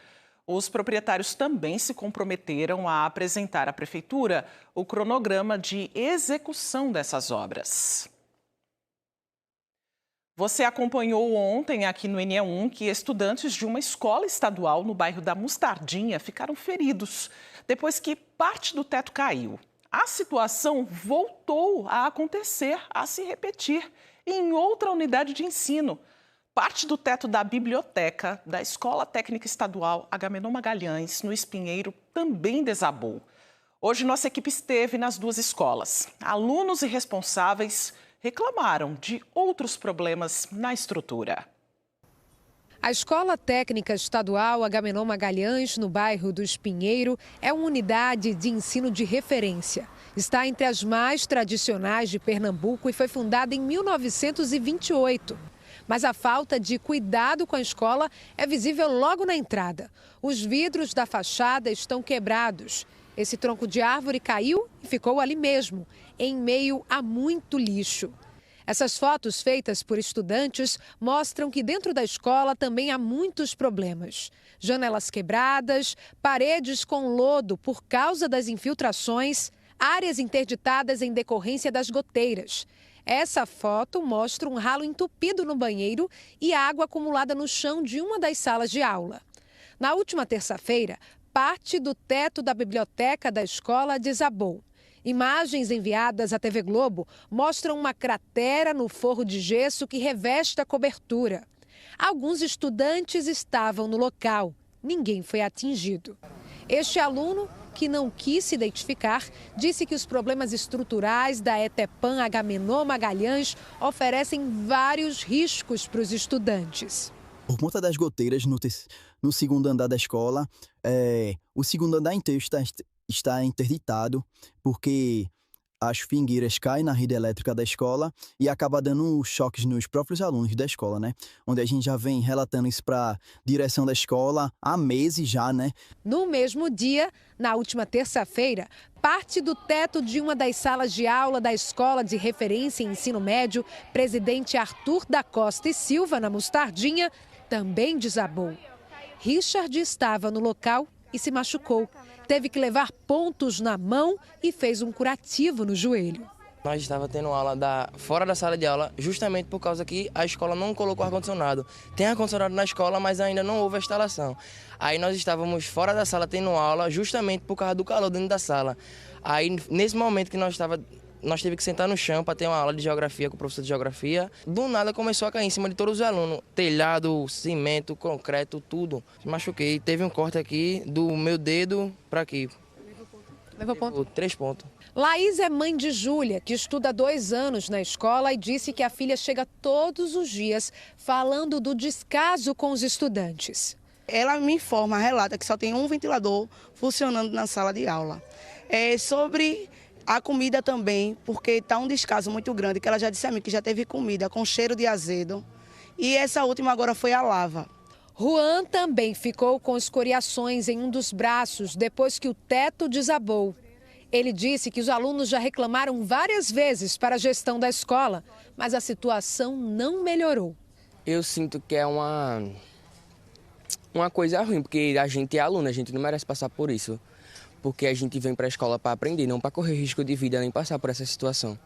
Os proprietários também se comprometeram a apresentar à Prefeitura o cronograma de execução dessas obras. Você acompanhou ontem aqui no NE1 que estudantes de uma escola estadual no bairro da Mostardinha ficaram feridos depois que parte do teto caiu. A situação voltou a acontecer, a se repetir em outra unidade de ensino. Parte do teto da biblioteca da Escola Técnica Estadual Agamenon Magalhães, no Espinheiro, também desabou. Hoje nossa equipe esteve nas duas escolas. Alunos e responsáveis reclamaram de outros problemas na estrutura. A Escola Técnica Estadual Agamenon Magalhães, no bairro do Espinheiro, é uma unidade de ensino de referência. Está entre as mais tradicionais de Pernambuco e foi fundada em 1928. Mas a falta de cuidado com a escola é visível logo na entrada. Os vidros da fachada estão quebrados Esse tronco de árvore caiu e ficou ali mesmo, em meio a muito lixo. Essas fotos feitas por estudantes mostram que dentro da escola também há muitos problemas. Janelas quebradas, paredes com lodo por causa das infiltrações, áreas interditadas em decorrência das goteiras. Essa foto mostra um ralo entupido no banheiro e água acumulada no chão de uma das salas de aula. Na última terça-feira, parte do teto da biblioteca da escola desabou. Imagens enviadas à TV Globo mostram uma cratera no forro de gesso que reveste a cobertura. Alguns estudantes estavam no local. Ninguém foi atingido. Este aluno, que não quis se identificar, disse que os problemas estruturais da ETEPAN Agamenon Magalhães oferecem vários riscos para os estudantes. Por conta das goteiras no segundo andar da escola, o segundo andar inteiro está interditado, porque as fingueiras caem na rede elétrica da escola e acaba dando choques nos próprios alunos da escola, né? Onde a gente já vem relatando isso para a direção da escola há meses já, né? No mesmo dia, na última terça-feira, parte do teto de uma das salas de aula da Escola de Referência em Ensino Médio, Presidente Arthur da Costa e Silva, na Mostardinha, também desabou. Richard estava no local e se machucou. Teve que levar pontos na mão e fez um curativo no joelho. Nós estávamos tendo aula fora da sala de aula, justamente por causa que a escola não colocou ar-condicionado. Tem ar-condicionado na escola, mas ainda não houve a instalação. Aí nós estávamos fora da sala tendo aula, justamente por causa do calor dentro da sala. Aí, nesse momento que nós tivemos que sentar no chão para ter uma aula de geografia com o professor de geografia. Do nada começou a cair em cima de todos os alunos. Telhado, cimento, concreto, tudo. Me machuquei. Teve um corte aqui do meu dedo para aqui. Levou ponto? 3 pontos. Laís é mãe de Júlia, que estuda há 2 anos na escola e disse que a filha chega todos os dias falando do descaso com os estudantes. Ela me informa, relata que só tem um ventilador funcionando na sala de aula. Sobre a comida também, porque está um descaso muito grande, que ela já disse a mim que já teve comida com cheiro de azedo. E essa última agora foi a lava. Juan também ficou com escoriações em um dos braços depois que o teto desabou. Ele disse que os alunos já reclamaram várias vezes para a gestão da escola, mas a situação não melhorou. Eu sinto que é uma coisa ruim, porque a gente é aluno, a gente não merece passar por isso. Porque a gente vem para a escola para aprender, não para correr risco de vida nem passar por essa situação.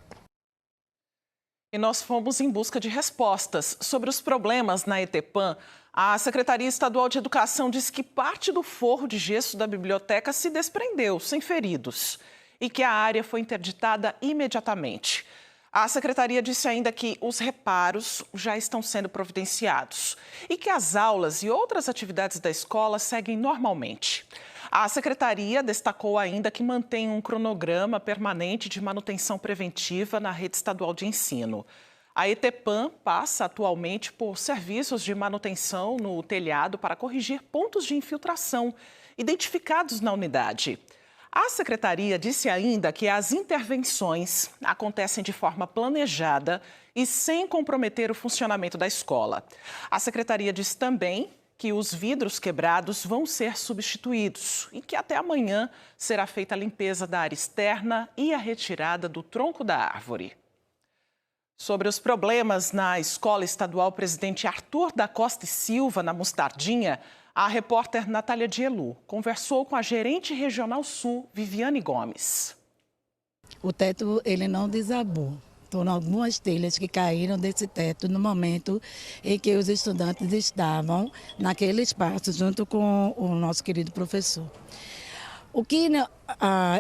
E nós fomos em busca de respostas sobre os problemas na ETEPAN. A Secretaria Estadual de Educação disse que parte do forro de gesso da biblioteca se desprendeu, sem feridos, e que a área foi interditada imediatamente. A Secretaria disse ainda que os reparos já estão sendo providenciados e que as aulas e outras atividades da escola seguem normalmente. A Secretaria destacou ainda que mantém um cronograma permanente de manutenção preventiva na rede estadual de ensino. A ETEPAN passa atualmente por serviços de manutenção no telhado para corrigir pontos de infiltração identificados na unidade. A Secretaria disse ainda que as intervenções acontecem de forma planejada e sem comprometer o funcionamento da escola. A Secretaria disse também que os vidros quebrados vão ser substituídos e que até amanhã será feita a limpeza da área externa e a retirada do tronco da árvore. Sobre os problemas na Escola Estadual Presidente Arthur da Costa e Silva, na Mostardinha, a repórter Natália Dielu conversou com a gerente regional sul, Viviane Gomes. O teto ele não desabou. Foram algumas telhas que caíram desse teto no momento em que os estudantes estavam naquele espaço junto com o nosso querido professor.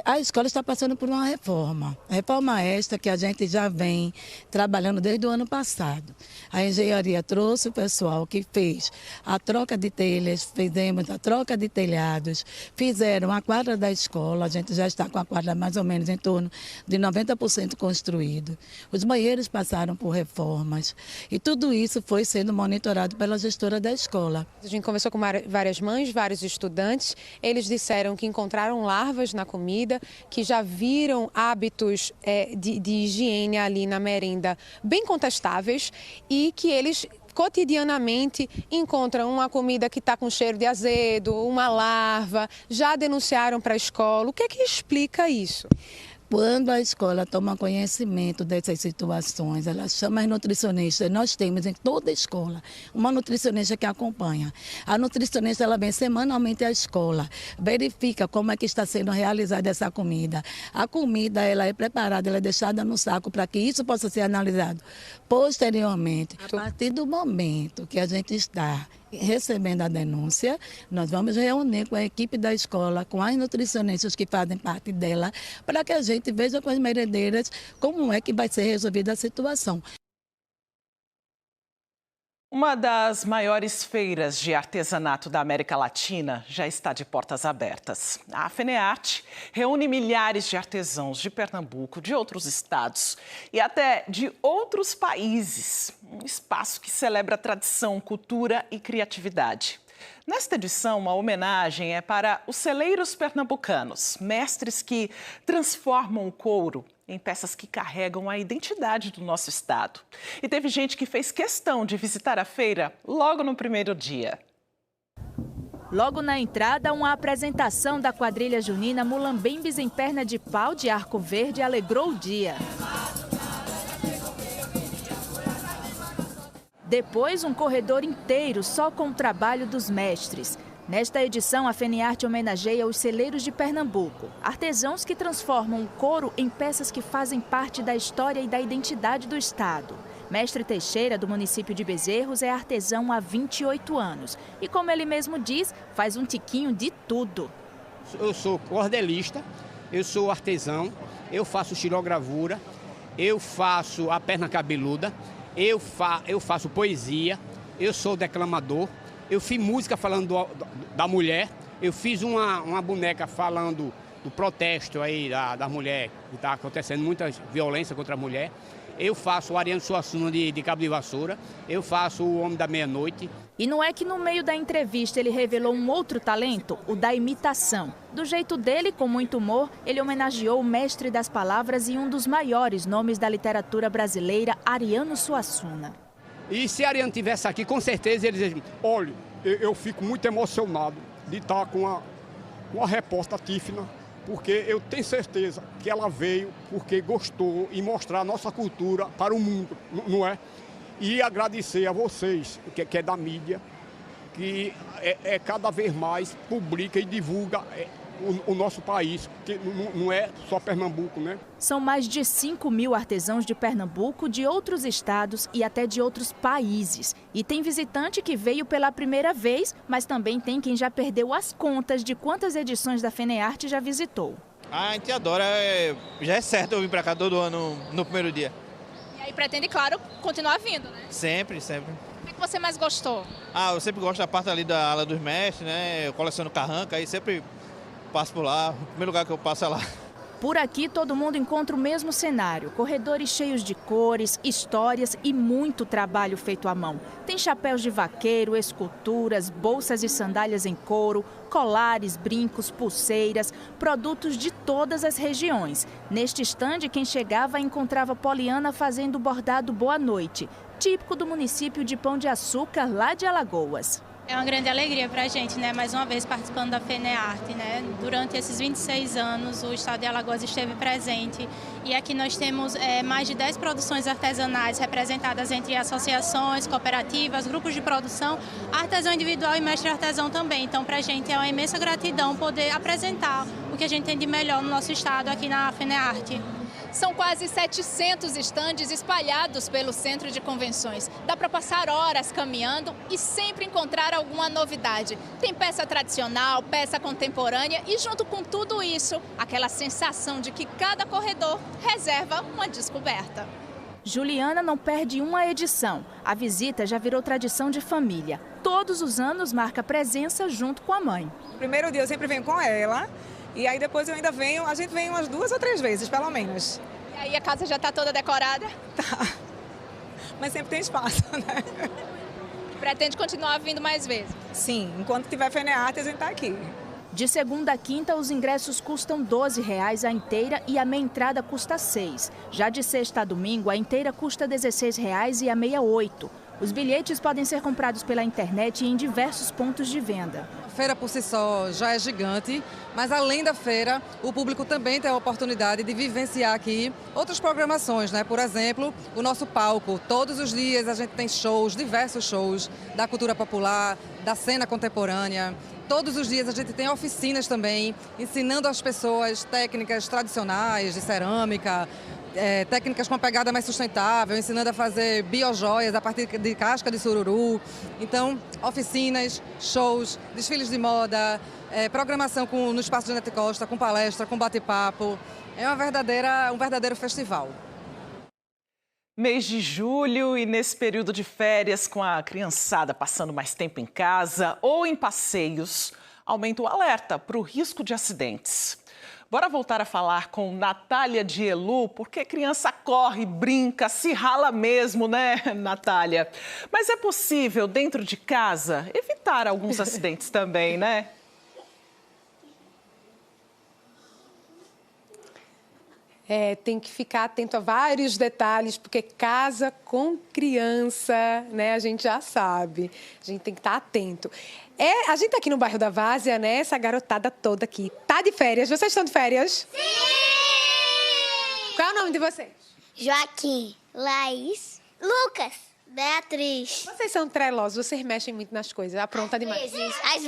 A escola está passando por uma reforma. Reforma esta que a gente já vem trabalhando desde o ano passado. A engenharia trouxe o pessoal que fez a troca de telhas, fizemos a troca de telhados, fizeram a quadra da escola, a gente já está com a quadra mais ou menos em torno de 90% construído. Os banheiros passaram por reformas e tudo isso foi sendo monitorado pela gestora da escola. A gente conversou com várias mães, vários estudantes, eles disseram que encontraram larvas na comida, que já viram hábitos de higiene ali na merenda bem contestáveis e que eles cotidianamente encontram uma comida que está com cheiro de azedo, uma larva, já denunciaram para a escola. O que é que explica isso? Quando a escola toma conhecimento dessas situações, ela chama as nutricionistas. Nós temos em toda a escola uma nutricionista que acompanha. A nutricionista ela vem semanalmente à escola, verifica como é que está sendo realizada essa comida. A comida ela é preparada, ela é deixada no saco para que isso possa ser analisado posteriormente. A partir do momento que a gente está recebendo a denúncia, nós vamos reunir com a equipe da escola, com as nutricionistas que fazem parte dela, para que a gente veja com as merendeiras como é que vai ser resolvida a situação. Uma das maiores feiras de artesanato da América Latina já está de portas abertas. A FENEARTE reúne milhares de artesãos de Pernambuco, de outros estados e até de outros países. Um espaço que celebra tradição, cultura e criatividade. Nesta edição, uma homenagem é para os celeiros pernambucanos, mestres que transformam o couro em peças que carregam a identidade do nosso estado. E teve gente que fez questão de visitar a feira logo no primeiro dia. Logo na entrada, uma apresentação da quadrilha junina Mulambembes em Perna de Pau de Arco Verde alegrou o dia. Depois, um corredor inteiro só com o trabalho dos mestres. Nesta edição, a FENEARTE homenageia os celeiros de Pernambuco, artesãos que transformam o couro em peças que fazem parte da história e da identidade do estado. Mestre Teixeira, do município de Bezerros, é artesão há 28 anos e, como ele mesmo diz, faz um tiquinho de tudo. Eu sou cordelista, eu sou artesão, eu faço xilogravura, eu faço a perna cabeluda, eu faço poesia, eu sou declamador. Eu fiz música falando da mulher, eu fiz uma boneca falando do protesto aí da mulher, que está acontecendo muita violência contra a mulher. Eu faço o Ariano Suassuna de Cabo de Vassoura, eu faço o Homem da Meia-Noite. E não é que no meio da entrevista ele revelou um outro talento, o da imitação. Do jeito dele, com muito humor, ele homenageou o mestre das palavras e um dos maiores nomes da literatura brasileira, Ariano Suassuna. E se a Ariane estivesse aqui, com certeza ele dizia: olha, eu fico muito emocionado de estar com a repórter Tífina, porque eu tenho certeza que ela veio porque gostou e mostrar a nossa cultura para o mundo, não é? E agradecer a vocês, que é da mídia, que cada vez mais publica e divulga o nosso país, que não é só Pernambuco, né? São mais de 5.000 artesãos de Pernambuco, de outros estados e até de outros países. E tem visitante que veio pela primeira vez, mas também tem quem já perdeu as contas de quantas edições da FENEARTE já visitou. A gente adora, já é certo eu vir para cá todo ano no primeiro dia. E aí pretende, claro, continuar vindo, né? Sempre, sempre. O que você mais gostou? Eu sempre gosto da parte ali da ala dos mestres, né? Eu coleciono carranca, aí sempre passo por lá, o primeiro lugar que eu passo é lá. Por aqui, todo mundo encontra o mesmo cenário. Corredores cheios de cores, histórias e muito trabalho feito à mão. Tem chapéus de vaqueiro, esculturas, bolsas e sandálias em couro, colares, brincos, pulseiras, produtos de todas as regiões. Neste estande, quem chegava encontrava Poliana fazendo bordado Boa Noite, típico do município de Pão de Açúcar, lá de Alagoas. É uma grande alegria para a gente, né? Mais uma vez participando da FENEARTE, né? Durante esses 26 anos, o estado de Alagoas esteve presente e aqui nós temos mais de 10 produções artesanais representadas entre associações, cooperativas, grupos de produção, artesão individual e mestre artesão também. Então, para a gente é uma imensa gratidão poder apresentar o que a gente tem de melhor no nosso estado aqui na FENEARTE. São quase 700 estandes espalhados pelo centro de convenções. Dá para passar horas caminhando e sempre encontrar alguma novidade. Tem peça tradicional, peça contemporânea e junto com tudo isso, aquela sensação de que cada corredor reserva uma descoberta. Juliana não perde uma edição. A visita já virou tradição de família. Todos os anos marca presença junto com a mãe. No primeiro dia eu sempre venho com ela. E aí depois eu ainda venho, a gente vem umas 2 ou 3 vezes, pelo menos. E aí a casa já está toda decorada? Tá. Mas sempre tem espaço, né? Pretende continuar vindo mais vezes? Sim, enquanto tiver FENEARTE a gente está aqui. De segunda a quinta, os ingressos custam R$ 12,00 a inteira e a meia entrada custa R$ 6,00. Já de sexta a domingo, a inteira custa R$ 16,00 e a meia R$ 8,00. Os bilhetes podem ser comprados pela internet e em diversos pontos de venda. A feira por si só já é gigante, mas além da feira, o público também tem a oportunidade de vivenciar aqui outras programações, né? Por exemplo, o nosso palco. Todos os dias a gente tem shows, diversos shows da cultura popular, da cena contemporânea. Todos os dias a gente tem oficinas também, ensinando às pessoas técnicas tradicionais de cerâmica, técnicas com uma pegada mais sustentável, ensinando a fazer biojoias a partir de casca de sururu. Então, oficinas, shows, desfiles de moda, programação no Espaço Janete Costa, com palestra, com bate-papo. É um verdadeiro festival. Mês de julho e nesse período de férias, com a criançada passando mais tempo em casa ou em passeios, aumenta o alerta para o risco de acidentes. Bora voltar a falar com Natália Dielu, porque criança corre, brinca, se rala mesmo, né, Natália? Mas é possível, dentro de casa, evitar alguns acidentes também, né? Tem que ficar atento a vários detalhes, porque casa com criança, né, a gente já sabe. A gente tem que estar atento. A gente tá aqui no bairro da Várzea, né, essa garotada toda aqui tá de férias. Vocês estão de férias? Sim! Qual é o nome de vocês? Joaquim, Laís, Lucas, Beatriz. Vocês são trelosos, vocês mexem muito nas coisas, apronta demais. Às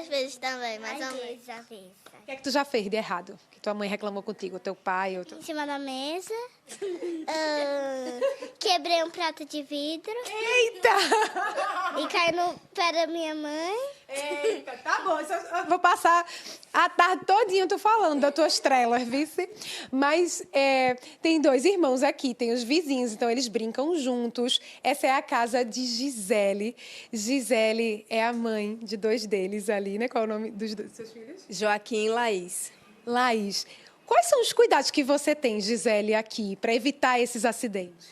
vezes também, mais ou menos. O que é que tu já fez de errado? Que tua mãe reclamou contigo, teu pai? Em cima da mesa. Quebrei um prato de vidro. Eita! E caí no pé da minha mãe. Eita, tá bom. Eu vou passar a tarde todinha tu falando das tuas trelas, vice. Mas tem dois irmãos aqui, tem os vizinhos, então eles brincam juntos. Essa é a casa de Gisele. Gisele é a mãe de dois deles ali, né? Qual é o nome dos seus filhos? Joaquim e Laís. Laís, quais são os cuidados que você tem, Gisele, aqui, para evitar esses acidentes?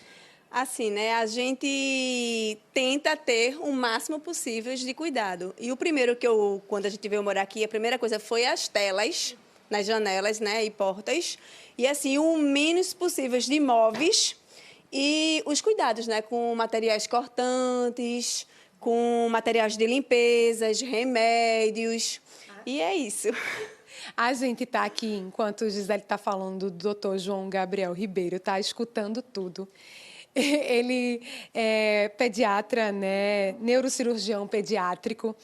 Assim, né? A gente tenta ter o máximo possível de cuidado. E o primeiro quando a gente veio morar aqui, a primeira coisa foi as telas nas janelas, né? E portas. E, assim, o menos possível de móveis e os cuidados, né? Com materiais cortantes, com materiais de limpeza, remédios. E é isso. A gente está aqui, enquanto o Gisele está falando do doutor João Gabriel Ribeiro, está escutando tudo. Ele é pediatra, né? Neurocirurgião pediátrico.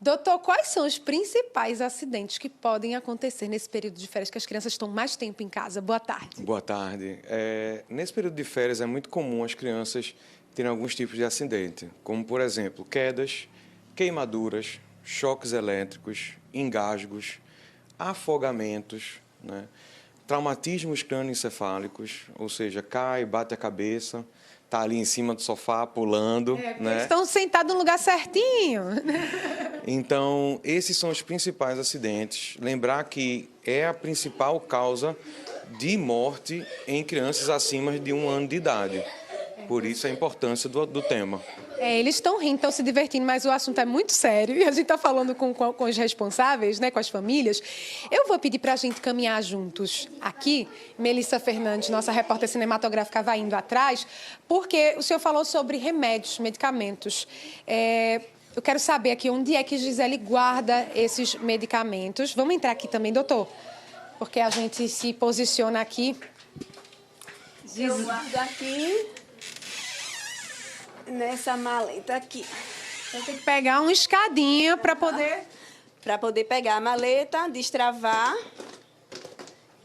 Doutor, quais são os principais acidentes que podem acontecer nesse período de férias, que as crianças estão mais tempo em casa? Boa tarde. Boa tarde. Nesse período de férias é muito comum as crianças terem alguns tipos de acidente, como, por exemplo, quedas, queimaduras, choques elétricos, engasgos, afogamentos, né? Traumatismos crânioencefálicos, ou seja, cai, bate a cabeça, está ali em cima do sofá pulando. Né? Eles estão sentados no lugar certinho. Então, esses são os principais acidentes. Lembrar que é a principal causa de morte em crianças acima de 1 ano de idade. Por isso a importância do tema. Eles estão rindo, estão se divertindo, mas o assunto é muito sério e a gente está falando com os responsáveis, né, com as famílias. Eu vou pedir para a gente caminhar juntos aqui. Melissa Fernandes, nossa repórter cinematográfica, vai indo atrás, porque o senhor falou sobre remédios, medicamentos. Eu quero saber aqui onde é que Gisele guarda esses medicamentos. Vamos entrar aqui também, doutor, porque a gente se posiciona aqui. Eu guardo aqui. Nessa maleta aqui. Eu tenho que pegar uma escadinha para poder... Para poder pegar a maleta, destravar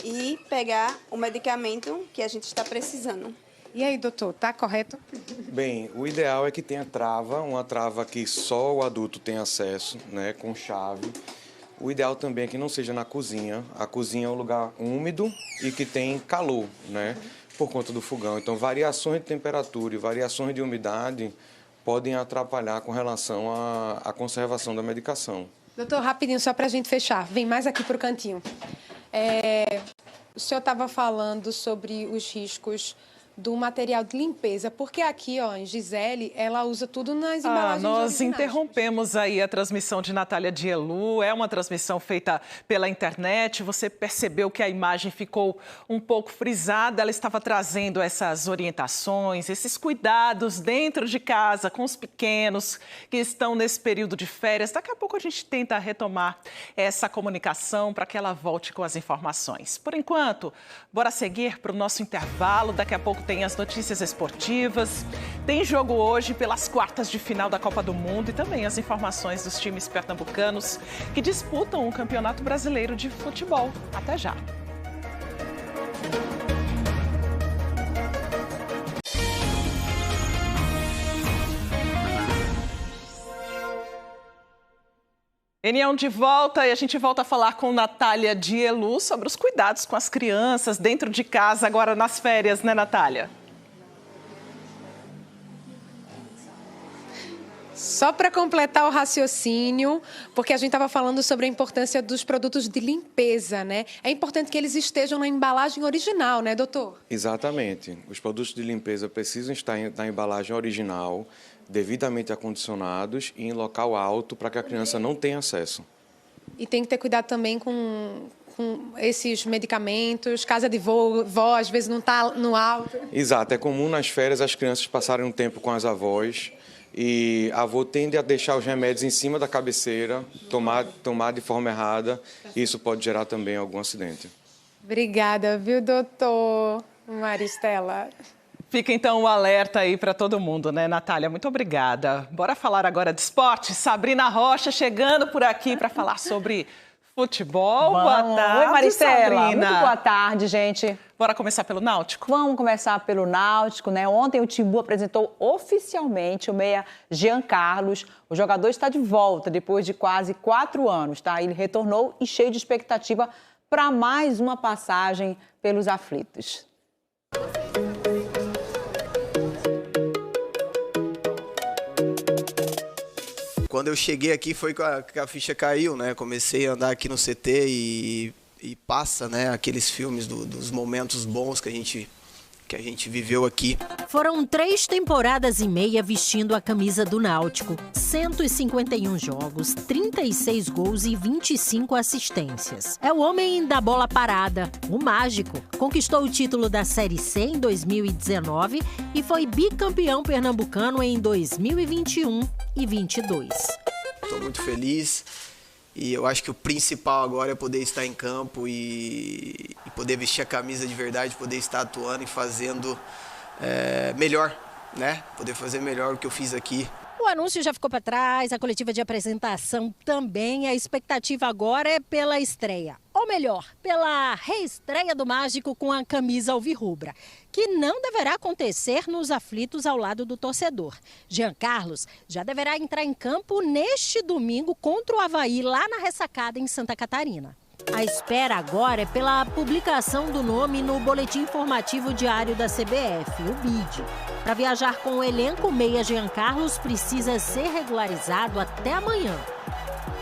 e pegar o medicamento que a gente está precisando. E aí, doutor, tá correto? Bem, o ideal é que tenha trava, uma trava que só o adulto tem acesso, né, com chave. O ideal também é que não seja na cozinha. A cozinha é um lugar úmido e que tem calor, né? Por conta do fogão. Então, variações de temperatura e variações de umidade podem atrapalhar com relação à conservação da medicação. Doutor, rapidinho, só para a gente fechar. Vem mais aqui para o cantinho. O senhor estava falando sobre os riscos do material de limpeza, porque aqui, ó, em Gisele, ela usa tudo nas embalagens Nós originais. interrompemos aí a transmissão de Natália Dielu, é uma transmissão feita pela internet, você percebeu que a imagem ficou um pouco frisada, ela estava trazendo essas orientações, esses cuidados dentro de casa, com os pequenos que estão nesse período de férias. Daqui a pouco a gente tenta retomar essa comunicação para que ela volte com as informações. Por enquanto, bora seguir para o nosso intervalo, daqui a pouco tem as notícias esportivas, tem jogo hoje pelas quartas de final da Copa do Mundo e também as informações dos times pernambucanos que disputam o Campeonato Brasileiro de Futebol. Até já! Enião de volta e a gente volta a falar com Natália Dielu sobre os cuidados com as crianças dentro de casa, agora nas férias, né, Natália? Só para completar o raciocínio, porque a gente estava falando sobre a importância dos produtos de limpeza, né? É importante que eles estejam na embalagem original, né, doutor? Exatamente. Os produtos de limpeza precisam estar na embalagem original, devidamente acondicionados e em local alto para que a criança não tenha acesso. E tem que ter cuidado também com esses medicamentos, casa de vó, às vezes não está no alto. Exato, é comum nas férias as crianças passarem um tempo com as avós e a avó tende a deixar os remédios em cima da cabeceira, tomar de forma errada, e isso pode gerar também algum acidente. Obrigada, viu, doutor Maristela? Fica então o alerta aí para todo mundo, né, Natália? Muito obrigada. Bora falar agora de esporte. Sabrina Rocha chegando por aqui para falar sobre futebol. Boa tarde, Oi, Maristela. Sabrina. Muito boa tarde, gente. Bora começar pelo Náutico? Vamos começar pelo Náutico, né? Ontem o Timbu apresentou oficialmente o meia Jean Carlos. O jogador está de volta depois de quase 4 anos, tá? Ele retornou e cheio de expectativa para mais uma passagem pelos aflitos. Quando eu cheguei aqui foi que a ficha caiu, né? Comecei a andar aqui no CT e passa, né? Aqueles filmes dos momentos bons que a gente viveu aqui. Foram 3 temporadas e meia vestindo a camisa do Náutico. 151 jogos, 36 gols e 25 assistências. É o homem da bola parada, o mágico. Conquistou o título da Série C em 2019 e foi bicampeão pernambucano em 2021 e 22. Estou muito feliz. E eu acho que o principal agora é poder estar em campo e poder vestir a camisa de verdade, poder estar atuando e fazendo melhor, né? Poder fazer melhor o que eu fiz aqui. O anúncio já ficou para trás, a coletiva de apresentação também. A expectativa agora é pela estreia. Ou melhor, pela reestreia do Mágico com a camisa alvirrubra, que não deverá acontecer nos aflitos ao lado do torcedor. Jean Carlos já deverá entrar em campo neste domingo contra o Avaí, lá na Ressacada, em Santa Catarina. A espera agora é pela publicação do nome no Boletim Informativo Diário da CBF, o BID. Para viajar com o elenco, o meia Jean Carlos precisa ser regularizado até amanhã.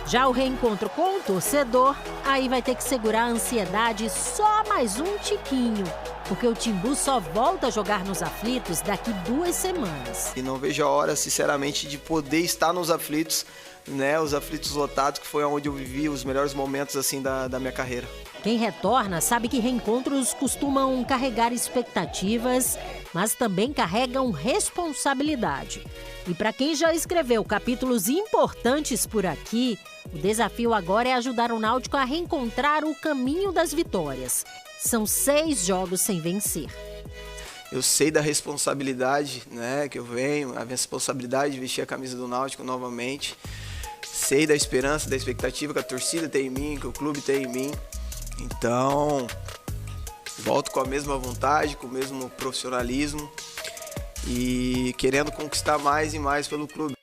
Já o reencontro com o torcedor, aí vai ter que segurar a ansiedade só mais um tiquinho, porque o Timbu só volta a jogar nos aflitos daqui 2 semanas. E não vejo a hora, sinceramente, de poder estar nos aflitos, né? Os aflitos lotados, que foi onde eu vivi os melhores momentos assim da minha carreira. Quem retorna sabe que reencontros costumam carregar expectativas, mas também carregam responsabilidade. E para quem já escreveu capítulos importantes por aqui, o desafio agora é ajudar o Náutico a reencontrar o caminho das vitórias. São 6 jogos sem vencer. Eu sei da responsabilidade, né, que eu venho, a responsabilidade de vestir a camisa do Náutico novamente. Sei da esperança, da expectativa que a torcida tem em mim, que o clube tem em mim. Então, volto com a mesma vontade, com o mesmo profissionalismo e querendo conquistar mais e mais pelo clube.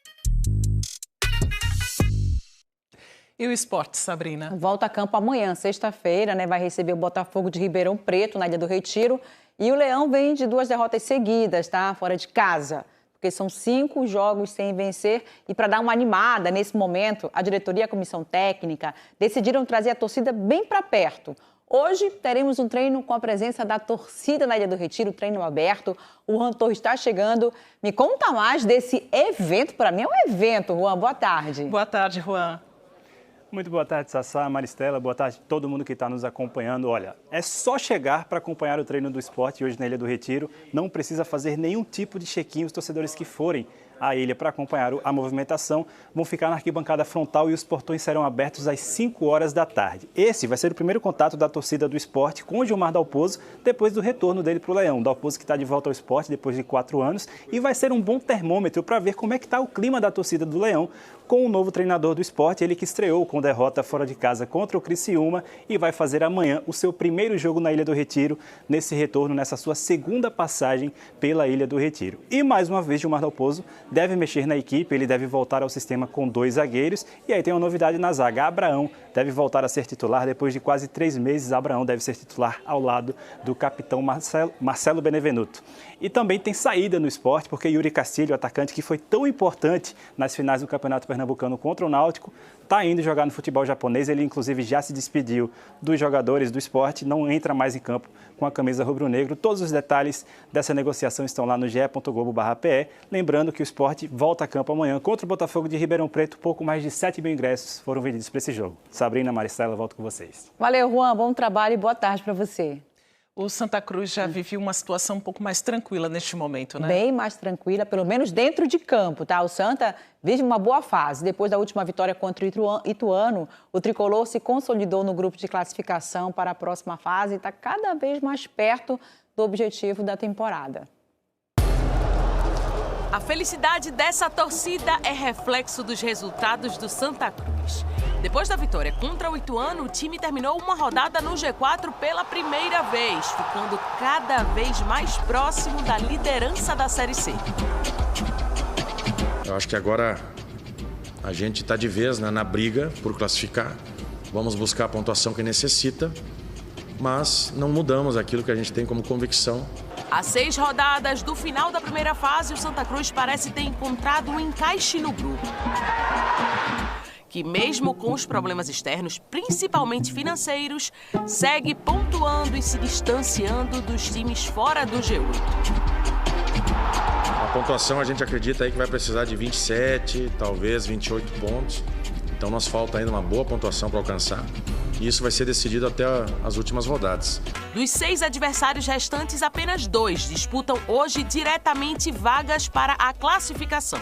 E o esporte, Sabrina? Volta a campo amanhã, sexta-feira, né? Vai receber o Botafogo de Ribeirão Preto, na Ilha do Retiro. E o Leão vem de 2 derrotas seguidas, tá? Fora de casa. Porque são 5 jogos sem vencer. E para dar uma animada nesse momento, a diretoria e a comissão técnica decidiram trazer a torcida bem para perto. Hoje teremos um treino com a presença da torcida na Ilha do Retiro, treino aberto. O Juan Torres está chegando. Me conta mais desse evento. Para mim é um evento, Juan. Boa tarde. Boa tarde, Juan. Muito boa tarde, Sassá, Maristela. Boa tarde a todo mundo que está nos acompanhando. Olha, é só chegar para acompanhar o treino do esporte hoje na Ilha do Retiro. Não precisa fazer nenhum tipo de check-in. Os torcedores que forem à ilha para acompanhar a movimentação vão ficar na arquibancada frontal e os portões serão abertos às 5 horas da tarde. Esse vai ser o primeiro contato da torcida do esporte com o Gilmar Dalpozo depois do retorno dele para o Leão. Dalpozo que está de volta ao esporte depois de 4 anos e vai ser um bom termômetro para ver como é que está o clima da torcida do Leão com o novo treinador do esporte, ele que estreou com derrota fora de casa contra o Criciúma e vai fazer amanhã o seu primeiro jogo na Ilha do Retiro, nesse retorno, nessa sua segunda passagem pela Ilha do Retiro. E mais uma vez, Gilmar Dalpozo deve mexer na equipe, ele deve voltar ao sistema com 2 zagueiros e aí tem uma novidade na zaga. Abraão deve voltar a ser titular depois de quase 3 meses. Abraão deve ser titular ao lado do capitão Marcelo Benevenuto. E também tem saída no esporte, porque Yuri Castilho, atacante que foi tão importante nas finais do Campeonato Pernambucano contra o Náutico, está indo jogar no futebol japonês. Ele, inclusive, já se despediu dos jogadores do esporte, não entra mais em campo com a camisa rubro-negro. Todos os detalhes dessa negociação estão lá no ge.globo.pe. Lembrando que o esporte volta a campo amanhã contra o Botafogo de Ribeirão Preto. Pouco mais de 7 mil ingressos foram vendidos para esse jogo. Sabrina, Maristela, volto com vocês. Valeu, Juan. Bom trabalho e boa tarde para você. O Santa Cruz já vive uma situação um pouco mais tranquila neste momento, né? Bem mais tranquila, pelo menos dentro de campo, tá? O Santa vive uma boa fase. Depois da última vitória contra o Ituano, o tricolor se consolidou no grupo de classificação para a próxima fase e está cada vez mais perto do objetivo da temporada. A felicidade dessa torcida é reflexo dos resultados do Santa Cruz. Depois da vitória contra o Ituano, o time terminou uma rodada no G4 pela primeira vez, ficando cada vez mais próximo da liderança da Série C. Eu acho que agora a gente está de vez, né, na briga por classificar. Vamos buscar a pontuação que necessita, mas não mudamos aquilo que a gente tem como convicção. Há 6 rodadas do final da primeira fase, o Santa Cruz parece ter encontrado um encaixe no grupo, que mesmo com os problemas externos, principalmente financeiros, segue pontuando e se distanciando dos times fora do G8. A pontuação a gente acredita aí que vai precisar de 27, talvez 28 pontos. Então nos falta ainda uma boa pontuação para alcançar. E isso vai ser decidido até as últimas rodadas. Dos 6 adversários restantes, apenas 2 disputam hoje diretamente vagas para a classificação.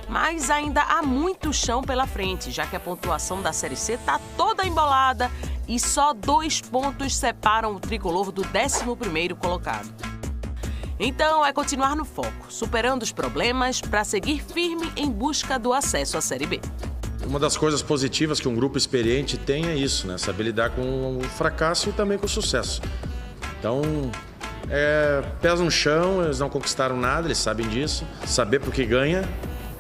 Mas ainda há muito chão pela frente, já que a pontuação da Série C está toda embolada e só 2 pontos separam o tricolor do 11º colocado. Então é continuar no foco, superando os problemas para seguir firme em busca do acesso à Série B. Uma das coisas positivas que um grupo experiente tem é isso, né? Saber lidar com o fracasso e também com o sucesso. Então, pés no chão, eles não conquistaram nada, eles sabem disso. Saber por que ganha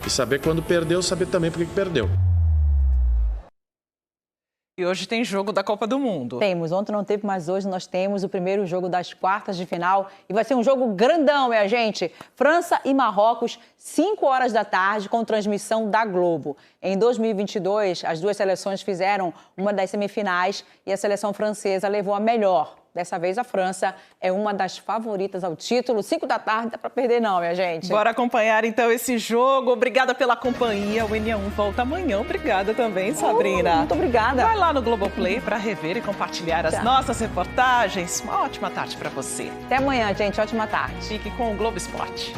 e saber quando perdeu, saber também por que perdeu. E hoje tem jogo da Copa do Mundo. Temos. Ontem não teve, mas hoje nós temos o primeiro jogo das quartas de final. E vai ser um jogo grandão, minha gente. França e Marrocos, 5 horas da tarde, com transmissão da Globo. Em 2022, as duas seleções fizeram uma das semifinais e a seleção francesa levou a melhor. Dessa vez, a França é uma das favoritas ao título. 5 da tarde, não dá pra perder não, minha gente. Bora acompanhar, então, esse jogo. Obrigada pela companhia. O NA1 volta amanhã. Obrigada também, Sabrina. Muito obrigada. Vai lá no Globoplay para rever e compartilhar as nossas reportagens. Uma ótima tarde para você. Até amanhã, gente. Ótima tarde. Fique com o Globo Esporte.